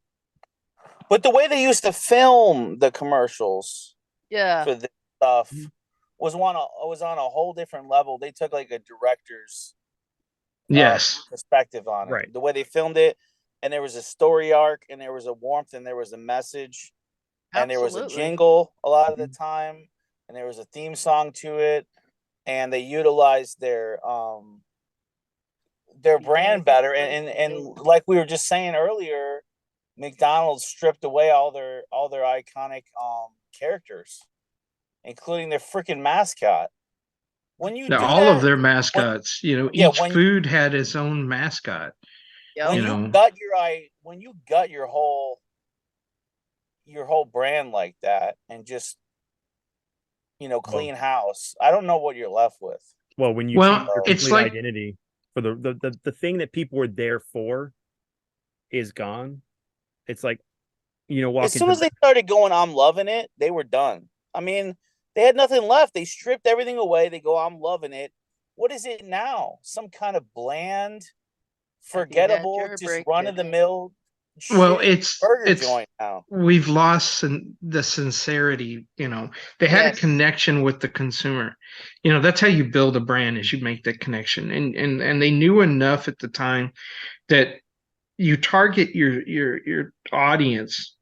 But the way they used to film the commercials Yeah, for this stuff was on a whole different level. They took like a director's Yes. perspective on it. right. The way they filmed it, and there was a story arc, and there was a warmth, and there was a message, and there was a absolutely. jingle a lot of the time, and there was a theme song to it, and they utilized their brand better. And like we were just saying earlier, McDonald's stripped away all their iconic characters, including their freaking mascot. When you Now, do all of that, their when mascots, yeah, each food had its own mascot. Yep. when You you know, gut your whole brand like that, and just clean house, I don't know what you're left with. Well, when you change well, your it's complete like, identity for the thing that people were there for is gone. It's like, As walk soon into as they started going, I'm loving it, they were done. I mean, they had nothing left. They stripped everything away. They go, I'm loving it. What is it now? Some kind of bland, Have you had forgettable, your just run of the breakfast? mill, well, shitty burger it's joint now. we've lost the sincerity. They had a Yes. connection with the consumer. That's how you build a brand, is you make that connection. And they knew enough at the time that you target your audience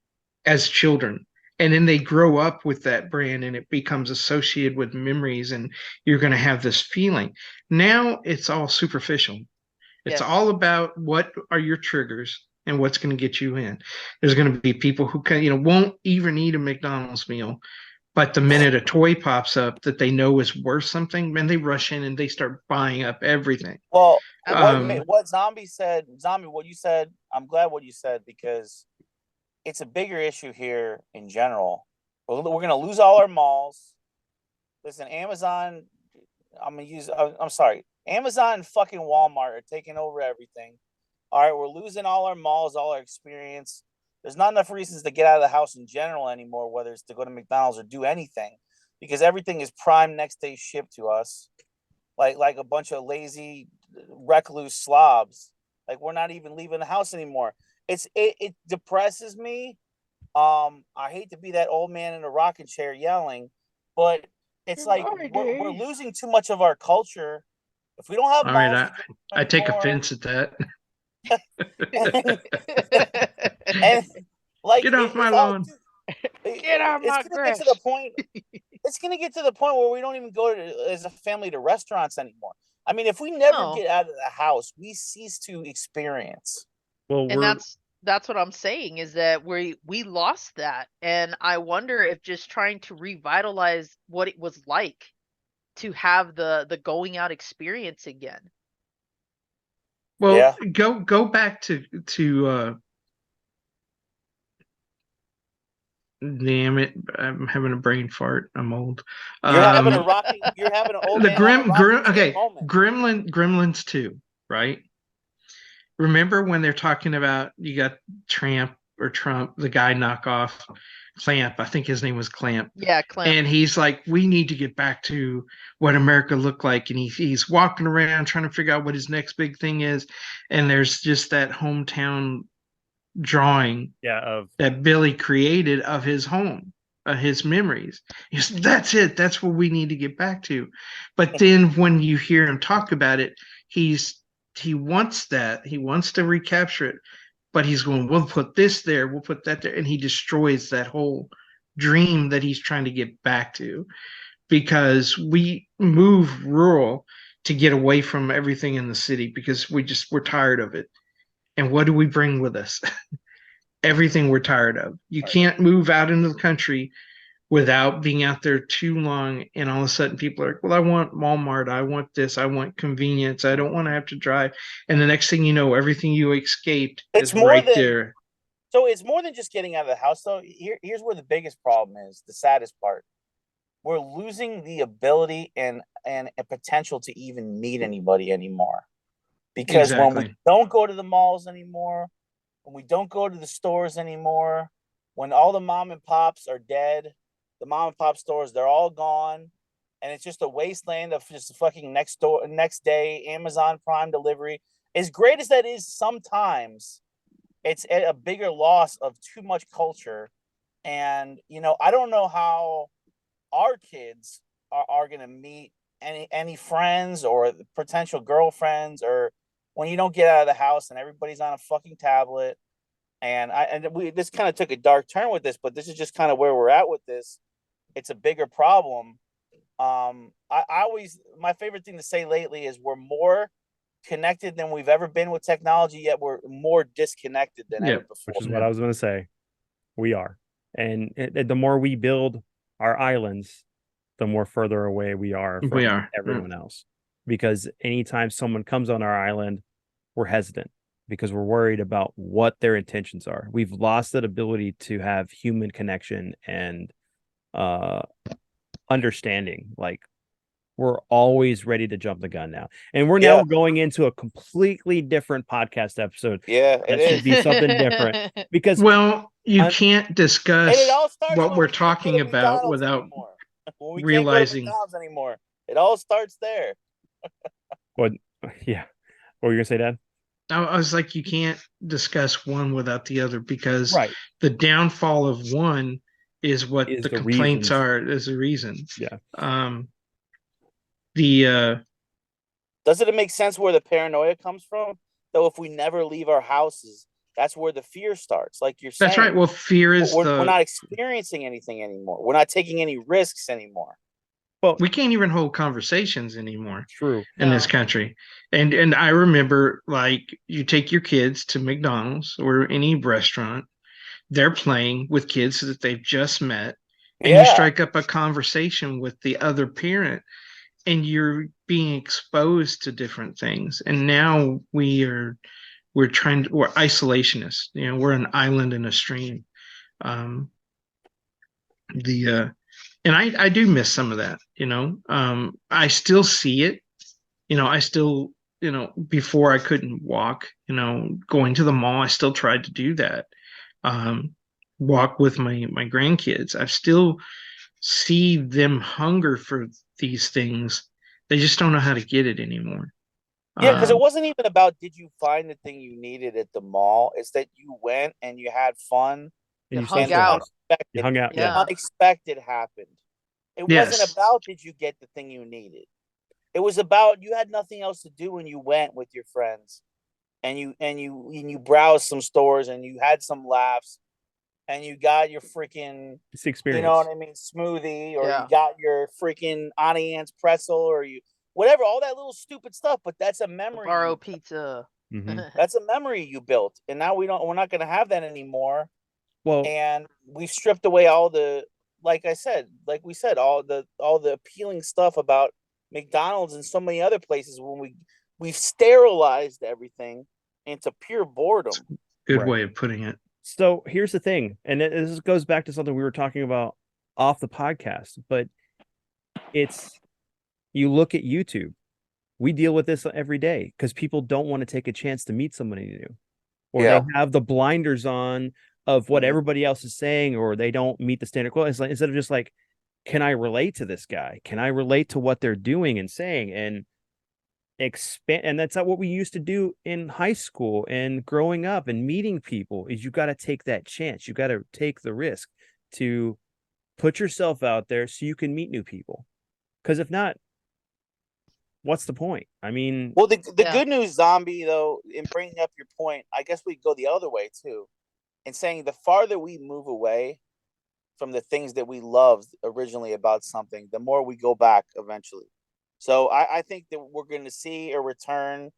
as children, and then they grow up with that brand and it becomes associated with memories, and you're going to have this feeling. Now it's all superficial. It's Yes. all about what are your triggers and what's going to get you in. There's going to be people who won't even eat a McDonald's meal, but the minute a toy pops up that they know is worth something, man, they rush in and they start buying up everything. Well, Absolutely. what Zombie said, what you said, I'm glad what you said, because it's a bigger issue here in general. We're going to lose all our malls. Listen, Amazon, I'm sorry, Amazon and fucking Walmart are taking over everything. All right, we're losing all our malls, all our experience. There's not enough reasons to get out of the house in general anymore, whether it's to go to McDonald's or do anything, because everything is prime next day shipped to us. like a bunch of lazy, recluse slobs. Like we're not even leaving the house anymore. It depresses me. I hate to be that old man in a rocking chair yelling, but it's like we're losing too much of our culture. If we don't have All right, malls to go I take anymore, offense at that. and like Get off my it's all lawn. Get out it's my gonna get to the grass. point. It's gonna get to the point where we don't even go to, as a family, to restaurants anymore. I mean, if we never No. get out of the house, we cease to experience. Well, And we're that's what I'm saying, is that we lost that. And I wonder if just trying to revitalize what it was like to have the going out experience again. Well, Yeah. go back to damn it, I'm having a brain fart. I'm old. You're having an old The man on a rocking chair okay, moment. Gremlins 2, right? Remember when they're talking about, you got Tramp or Trump, the guy knockoff, Clamp, I think his name was Clamp. Yeah, Clamp. And he's like, we need to get back to what America looked like. And he's walking around trying to figure out what his next big thing is. And there's just that hometown drawing of that Billy created of his home, his memories. That's it. That's what we need to get back to. But then when you hear him talk about it, he wants that. He wants to recapture it. But he's going, we'll put this there, we'll put that there. And he destroys that whole dream that he's trying to get back to, because we move rural to get away from everything in the city because we're tired of it. And what do we bring with us? Everything we're tired of. You can't move out into the country without being out there too long, and all of a sudden people are like, well, I want Walmart, I want this, I want convenience, I don't want to have to drive. And the next thing you know, everything you escaped It's is more right than there. So it's more than just getting out of the house, though. Here's where the biggest problem is, the saddest part. We're losing the ability and a potential to even meet anybody anymore. Because when we Exactly. don't go to the malls anymore, when we don't go to the stores anymore, when all the mom and pops are dead, the mom and pop stores, they're all gone, and it's just a wasteland of just fucking next day Amazon Prime delivery. As great as that is sometimes, it's a bigger loss of too much culture. And I don't know how our kids are going to meet any friends or potential girlfriends, or when you don't get out of the house and everybody's on a fucking tablet. And we this kind of took a dark turn with this, but this is just kind of where we're at with this. It's a bigger problem. I always, my favorite thing to say lately is we're more connected than we've ever been with technology, yet we're more disconnected than ever before. Which is what I was going to say. We are. And the more we build our islands, the more further away we are from everyone else. Because anytime someone comes on our island, we're hesitant because we're worried about what their intentions are. We've lost that ability to have human connection and understanding. Like, we're always ready to jump the gun now. And we're now going into a completely different podcast episode. Yeah, that should be something different. Because you can't discuss what we're talking about McDonald's without anymore. When we realizing. can't go to McDonald's anymore. It all starts there. What were you gonna say, Dad? I was like, you can't discuss one without the other, because the downfall of one is what the complaints are, is the reason. Doesn't it make sense where the paranoia comes from? Though, if we never leave our houses, that's where the fear starts. Like you're saying. That's right. Well, fear is we're not experiencing anything anymore. We're not taking any risks anymore. Well, we can't even hold conversations anymore. True. In this country. And I remember, like, you take your kids to McDonald's or any restaurant, they're playing with kids that they've just met, and you strike up a conversation with the other parent, and you're being exposed to different things. And now we're isolationists. We're an island in a stream. And I do miss some of that, I still see it, I still, before I couldn't walk, going to the mall, I still tried to do that. Walk with my grandkids. I still see them hunger for these things They just don't know how to get it anymore. Yeah, because it Um, wasn't even about did you find the thing you needed at the mall. It's that you went and you had fun And You you hung and social out. you unexpected hung out. Yeah. Yeah. unexpected happened. It wasn't yes, about did you get the thing you needed. It was about you had nothing else to do and you went with your friends and you browsed some stores and you had some laughs and you got your freaking, It's the you know what experience. I mean, smoothie, or you Yeah. got your freaking Auntie Anne's pretzel, or you whatever, all that little stupid stuff. But that's a memory Borrow you pizza. Hmm. that's a memory you built, and now we're not going to have that anymore. Well, And we've stripped away all the, like I said, like we said, all the appealing stuff about McDonald's and so many other places when we've sterilized everything into pure boredom. good right. way of putting it. So here's the thing, and this goes back to something we were talking about off the podcast, but it's you look at YouTube. We deal with this every day because people don't want to take a chance to meet somebody new, or they Yeah. have the blinders on of what Mhm. everybody else is saying, or they don't meet the standard quality. It's like, instead of just like, can I relate to this guy? Can I relate to what they're doing and saying? And expand, and that's not what we used to do in high school and growing up and meeting people. Is you got to take that chance, you got to take the risk to put yourself out there so you can meet new people, because if not, what's the point? I mean, Well, the Yeah. good news, zombie, though, in bringing up your point, I guess we go the other way too, in saying the farther we move away from the things that we loved originally about something, the more we go back eventually. So I think that we're going to see a return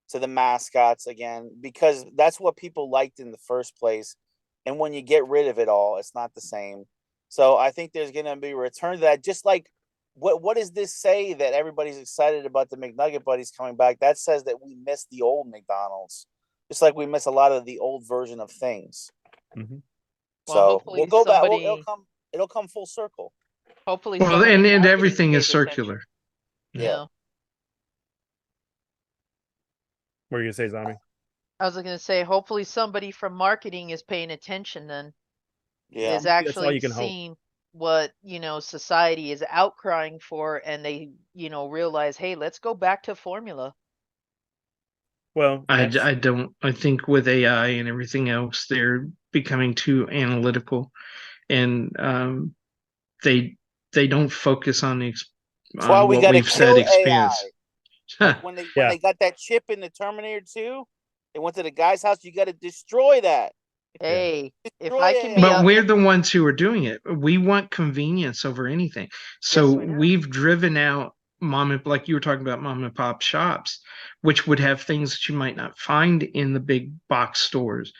to the mascots again because that's what people liked in the first place. And when you get rid of it all, it's not the same. So I think there's going to be a return to that. Just like what does this say that everybody's excited about the McNugget buddies coming back? That says that we miss the old McDonald's, just like we miss a lot of the old version of things. mhm. Well, So we'll hopefully go back. somebody It'll come full circle. Well, somebody in and marketing everything is pays attention. circular. Yeah. Yeah. What are you gonna say, zombie? I was gonna say hopefully somebody from marketing is paying attention then. Yeah. Is That's all actually you can hope. seeing what, society is outcrying for and they, realize, hey, let's go back to formula. Well, that's I don't. I think with AI and everything else, they're becoming too analytical, and they they don't focus on That's why on we what got to we've said kill AI. experience. Like Huh. when yeah. they got that chip in the Terminator 2, they went to the guy's house. You got to destroy that. Yeah. Hey, if Destroy I can be AI. But a we're the ones who are doing it. We want convenience over anything. So yes, we do. we've driven out like you were talking about, mom and pop shops, which would have things that you might not find in the big box stores.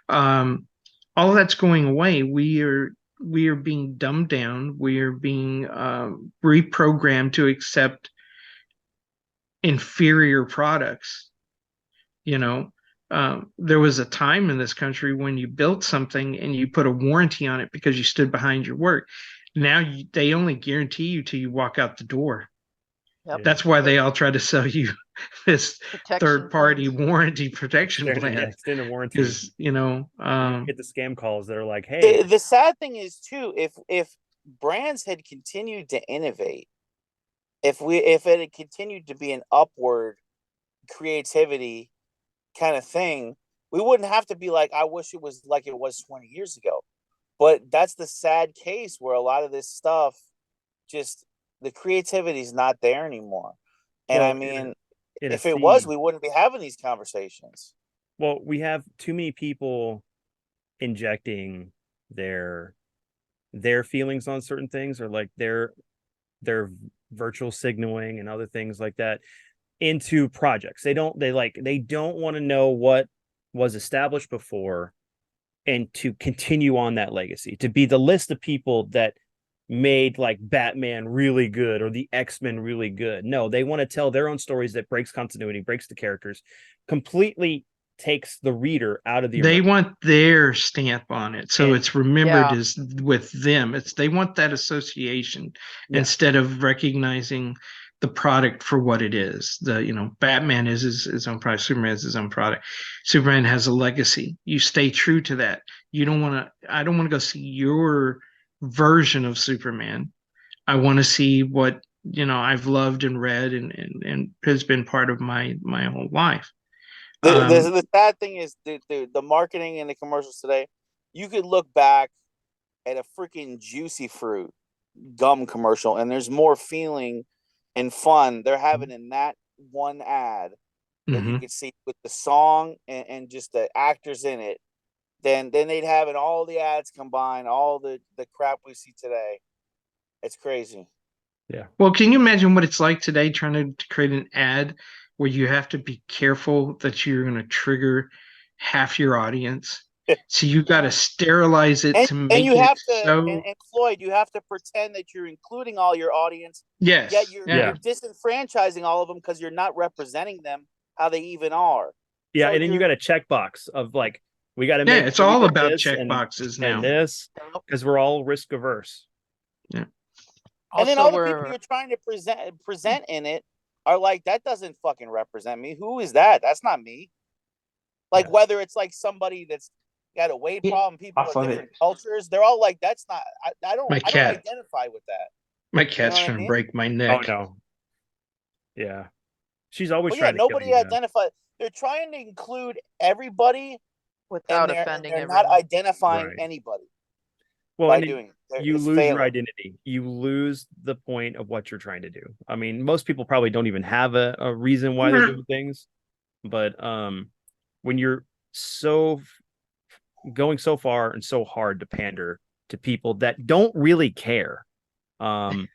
Um, all of that's going away. We are being dumbed down. We are being reprogrammed to accept inferior products. You know, there was a time in this country when you built something and you put a warranty on it because you stood behind your work. Now they only guarantee you till you walk out the door. Yep. Yeah. That's why they all try to sell you this Protection third party plans. warranty protection plan. Extended warranty. Because, You get the scam calls that are like, "Hey, The sad thing is too, if brands had continued to innovate, if it had continued to be an upward creativity kind of thing, we wouldn't have to be like, I wish it was like it was 20 years ago. But that's the sad case where a lot of this stuff just the creativity is not there anymore. And I well, mean, in a if it was, sea, we wouldn't be having these conversations. well, we have too many people injecting their their feelings on certain things, or like their virtual signaling and other things like that into projects. They don't want to know what was established before, and to continue on that legacy, to be the list of people that made like Batman really good or the X-Men really good. No, they want to tell their own stories that breaks continuity, breaks the characters, completely takes the reader out of the they immersion. want their stamp on it. So And it's remembered Yeah. as with them. They want that association yeah, instead of recognizing the product for what it is. Batman is his own product, Superman is his own product. Superman has a legacy. You stay true to that. I don't want to go see your version of Superman. I want to see what I've loved and read and has been part of my whole life. The sad thing is the marketing and the commercials today. You could look back at a freaking Juicy Fruit gum commercial, and there's more feeling and fun they're having in that one ad that you Mhm. could see with the song and just the actors in it than they'd have in all the ads combined, all the crap we see today. It's crazy. Yeah. Well, can you imagine what it's like today trying to create an ad where you have to be careful that you're going to trigger half your audience? So you got to sterilize it to And make you it have to so. and Floyd, you have to pretend that you're including all your audience, yet Yes. you're Yeah. you're disenfranchising all of them because you're not representing them how they even are. Yeah, So and then you you're got a checkbox of like, we got to Yeah. make It's sure we all get about this check boxes and now. this because we're all risk averse. Yeah. and then Also, all the people we're you're trying to present in it are like, that doesn't fucking represent me. Who is that? That's not me. Like Yeah. whether it's like somebody that's got a weight problem, people Off of of different it. cultures, they're all like, that's not. I don't My I don't cat. identify with that. My You know cat's what I trying to mean? break my Oh neck. no. Yeah. She's always But yeah, trying to kill nobody you guys. identifies. They're trying to include everybody, and without they're offending not everyone. identifying Right. anybody Well, by and doing it. you It's lose your failing. identity. You lose the point of what you're trying to do. I mean, most people probably don't even have a reason why they're doing things, but when you're so going so far and so hard to pander to people that don't really care, um,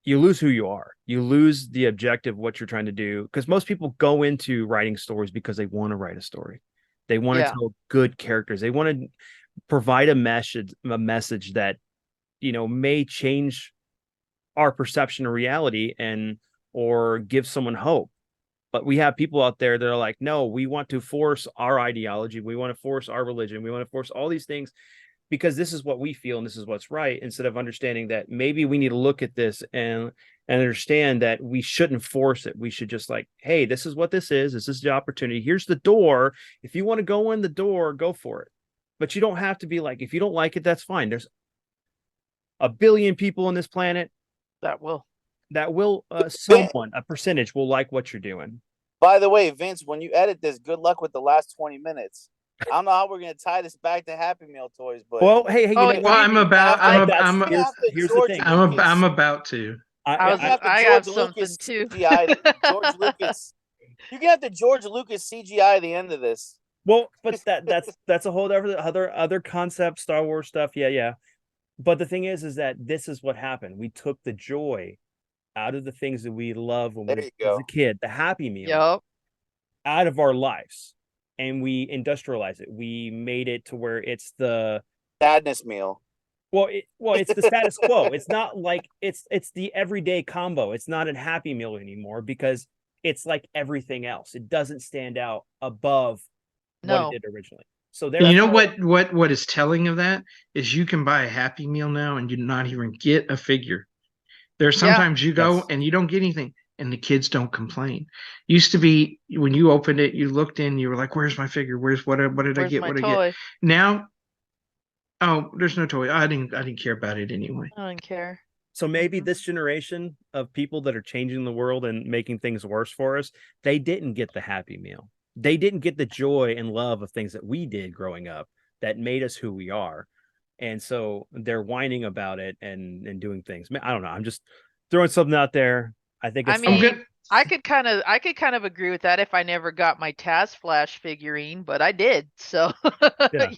you lose who you are. You lose the objective, what you're trying to do. Because most people go into writing stories because they want to write a story. They want to Yeah. tell good characters. They want to provide a message that, may change our perception of reality and or give someone hope. But we have people out there that are like, no, we want to force our ideology. We want to force our religion. We want to force all these things because this is what we feel and this is what's right, instead of understanding that maybe we need to look at this and understand that we shouldn't force it. We should just like, hey, this is what this is. This is the opportunity. Here's the door. If you want to go in the door, go for it. But you don't have to be like, if you don't like it, that's fine. There's a billion people on this planet That will. that will Vin- someone, a percentage will like what you're doing. By the way, Vince, when you edit this, good luck with the last 20 minutes. I don't know how we're gonna tie this back to Happy Meal toys, but Well, hey, Oh, you know Well, what? I'm about. But I'm. you're gonna have to here's the George thing. Lucas. I'm about to. I You're was. gonna have to I have George something Lucas too. CGI George Lucas. You're gonna have to George Lucas CGI the end of this. Well, but that's a whole other concept, Star Wars stuff. Yeah, yeah. But the thing is that this is what happened. We took the joy out of the things that we love when There we you as a go. kid, the Happy Meal, Yup. out of our lives, and we industrialized it. We made it to where it's the Sadness meal. it's the status quo. It's not like it's the everyday combo. It's not a Happy Meal anymore because it's like everything else. It doesn't stand out above what it No. did originally. So And you know therefore, what is telling of that is you can buy a Happy Meal now and you not even get a figure. There's Yeah. sometimes you go yes, and you don't get anything and the kids don't complain. Used to be when you opened it, you looked in, you were like, "Where's my figure? What did I Where's get? my What did I get?" toy? Now, oh, there's no toy. I didn't care about it anyway. I don't care. so maybe Mhm. this generation of people that are changing the world and making things worse for us, they didn't get the Happy Meal. They didn't get the joy and love of things that we did growing up that made us who we are. And so they're whining about it and doing things. I don't know. I'm just throwing something out there. I think I it's I'm fun. mean, good. I could kind of agree with that if I never got my Taz Flash figurine, but I did. So, Yeah.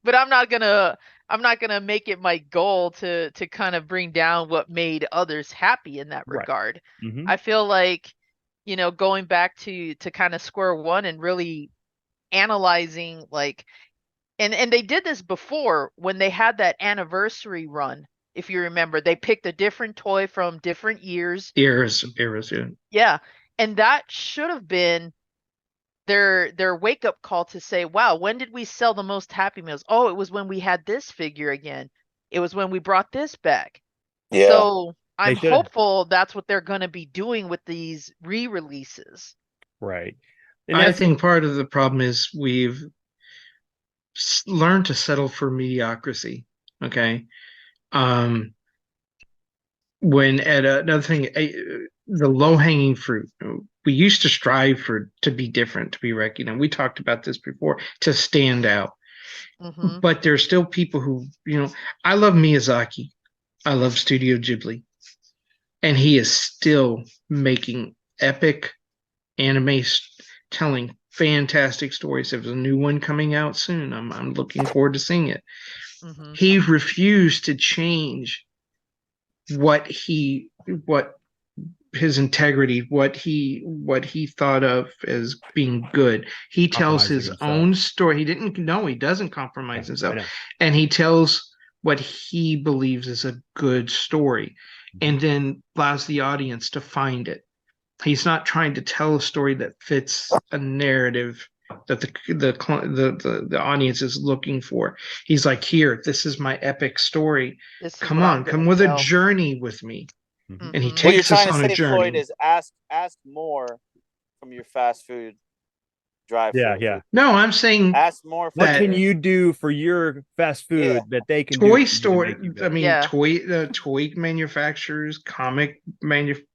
but I'm not gonna make it my goal to kind of bring down what made others happy in that Right. regard. Mm-hmm. I feel like, going back to kind of square one and really analyzing like and they did this before when they had that anniversary run. If you remember, they picked a different toy from different years. Ears, yeah. Yeah. And that should have been their wake up call to say, wow, when did we sell the most Happy Meals? Oh, it was when we had this figure again. It was when we brought this back. Yeah. So They I'm should have. hopeful that's what they're going to be doing with these re-releases. Right. And I that's think part of the problem is we've learned to settle for mediocrity. Okay. Um, when at another thing, the low hanging fruit. We used to strive to be different, to be recognized. We talked about this before, to stand out. Mm-hmm. But there are still people who, I love Miyazaki. I love Studio Ghibli. And he is still making epic anime, telling fantastic stories. There's a new one coming out soon. I'm looking forward to seeing it. Mm-hmm. He refused to change what his integrity, what he thought of as being good. He tells Compromising his himself. own story. He doesn't compromise I himself. know. And he tells what he believes is a good story, and then allows the audience to find it. He's not trying to tell a story that fits a narrative that the audience is looking for. He's like, here, this is my epic story. This is Come what I'm on, gonna come with a tell. journey with me. Mhm. And he Mhm. What you're takes us trying to on a say, Floyd, journey. is ask more from your fast food drive-through. Yeah. No, I'm saying Ask more from What that can your you do for your fast Yeah. food that they can do Toy for you to Story. make you I better? mean, Yeah. toy manufacturers,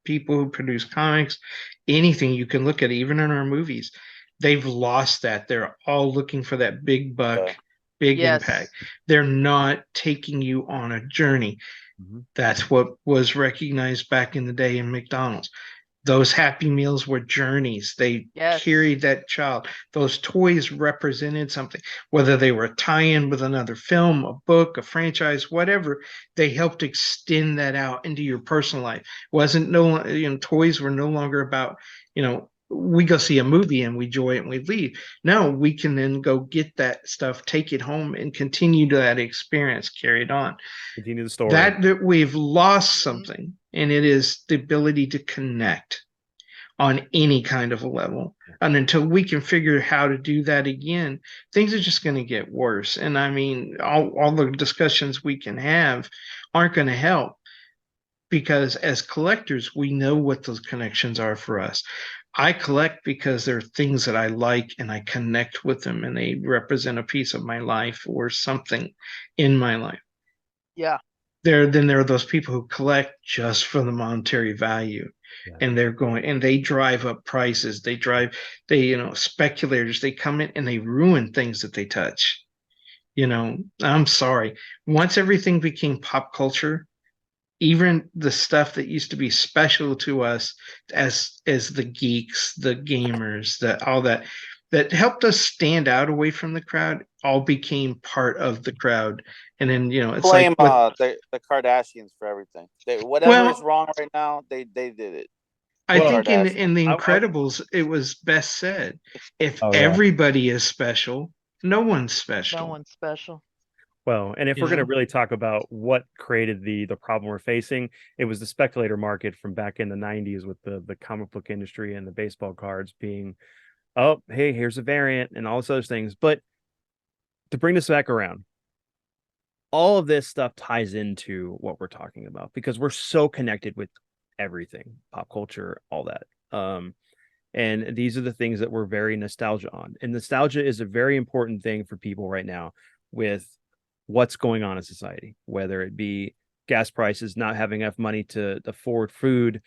people who produce comics, anything you can look at, even in our movies, they've lost that. They're all looking for that big buck, Yeah. big Yes. impact. They're not taking you on a journey. Mhm. That's what was recognized back in the day in McDonald's. Those Happy Meals were journeys. They Yes. carried that child. Those toys represented something, whether they were a tie-in with another film, a book, a franchise, whatever. They helped extend that out into your personal life. Wasn't no, toys were no longer about, we go see a movie and we enjoy it and we leave. No, we can then go get that stuff, take it home, and continue to that experience, carry it on. Continue the story. That we've lost Mhm. something, and it is the ability to connect on any kind of a level. And until we can figure how to do that again, things are just going to get worse. And I mean, all the discussions we can have aren't going to help, because as collectors, we know what those connections are for us. I collect because there are things that I like and I connect with them, and they represent a piece of my life or something in my life. Yeah. There are those people who collect just for the monetary value. Yeah. And they drive up prices. Speculators, they come in and they ruin things that they touch. I'm sorry. Once everything became pop culture, even the stuff that used to be special to us as the geeks, the gamers, all that helped us stand out away from the crowd, all became part of the crowd. And then it's blame like what the Kardashians for everything. Whatever is well, wrong right now, they did it. I Well, think in Kardashians. The I- Incredibles, it was best said, if Oh, yeah. everybody is special, no one's No special. one's special. Well, and if You we're going to know? really talk about what created the problem we're facing, it was the speculator market from back in the 90s with the comic book industry and the baseball cards being, oh, hey, here's a variant and all this other things. But to bring this back around, all of this stuff ties into what we're talking about because we're so connected with everything, pop culture, all that. And these are the things that we're very nostalgia on. And nostalgia is a very important thing for people right now with what's going on in society, whether it be gas prices, not having enough money to afford food.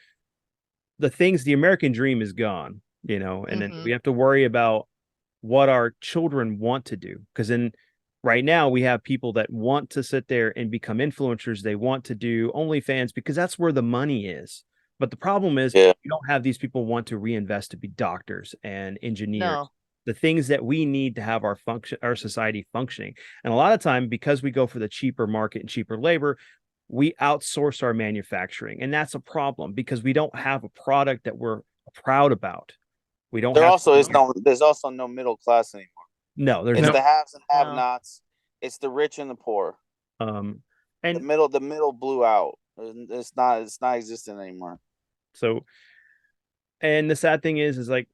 The American dream is gone, and then we have to worry about what our children want to do. Because then right now we have people that want to sit there and become influencers. They want to do OnlyFans because that's where the money is. But the problem is Yeah. you don't have these people want to reinvest to be doctors and engineers, No. the things that we need to have our society functioning. And a lot of time, because we go for the cheaper market and cheaper labor, we outsource our manufacturing. And that's a problem because we don't have a product that we're proud about. We don't have There's also no middle class anymore. no, there's It's no the haves and No. have-nots. It's the rich and the poor. and The middle blew out. It's not existing anymore. so, and the sad thing is like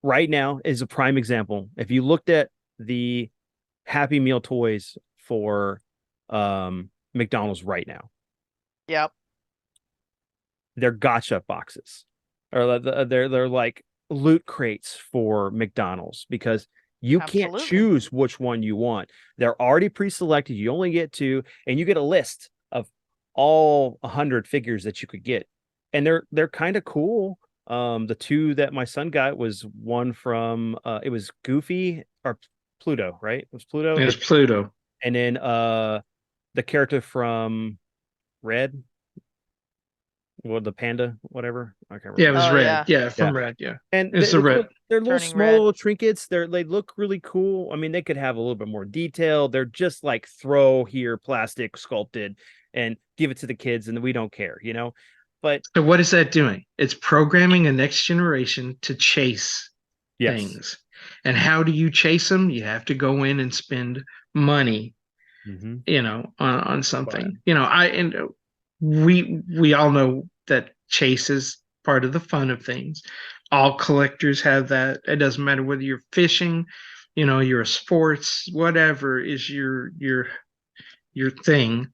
right now is a prime example. If you looked at the Happy Meal toys for McDonald's right now, Yep. they're gotcha boxes, or they're like loot crates for McDonald's because you can't Absolutely. choose which one you want. They're already pre-selected. You only get two, and you get a list of all 100 figures that you could get, and they're kind of cool. The two that my son got was one from it was Goofy or Pluto, right? It was Pluto, It's Pluto. and then the character from Red, well, the panda, whatever. I can't Yeah, it remember. was Oh, Red. yeah. Yeah, from Red. Yeah, And it's the Red. they're little Turning small red. little trinkets. They look really cool. I mean, they could have a little bit more detail. They're just like throw here plastic sculpted and give it to the kids, and we don't care, you know. But So what is that doing? It's programming a next generation to chase yes, things. And how do you chase them? You have to go in and spend money, mm-hmm. on something. We all know that chase is part of the fun of things. All collectors have that. It doesn't matter whether you're fishing, you're a sports, whatever is your thing.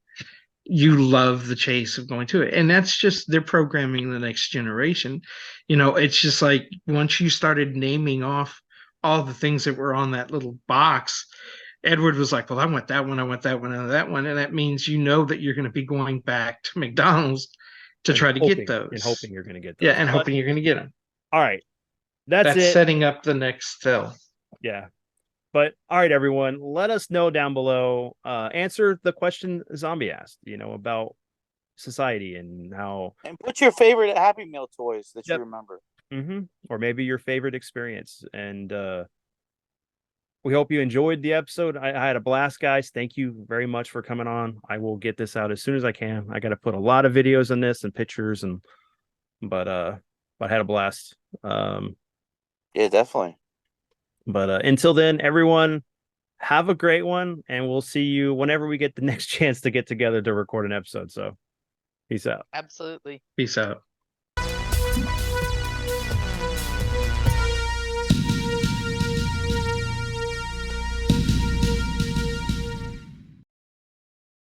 You love the chase of going to it. And that's just they're programming the next generation. It's just like once you started naming off all the things that were on that little box, Edward was like, well, I want that one, I want that one, and that one. And that means that you're going to be going back to McDonald's to try to get those. And hoping you're going to get those. Yeah, and hoping you're going to get them. All right. That's it. Setting up the next fill. Yeah. But all right, everyone, let us know down below. Answer the question Zombie asked, about society and how. And put your favorite Happy Meal toys that Yep. you remember. Mm-hmm. Or maybe your favorite experience. And we hope you enjoyed the episode. I had a blast, guys. Thank you very much for coming on. I will get this out as soon as I can. I got to put a lot of videos on this and pictures, but I had a blast. Yeah, definitely. But until then, everyone, have a great one, and we'll see you whenever we get the next chance to get together to record an episode. So, peace out. Absolutely. Peace out.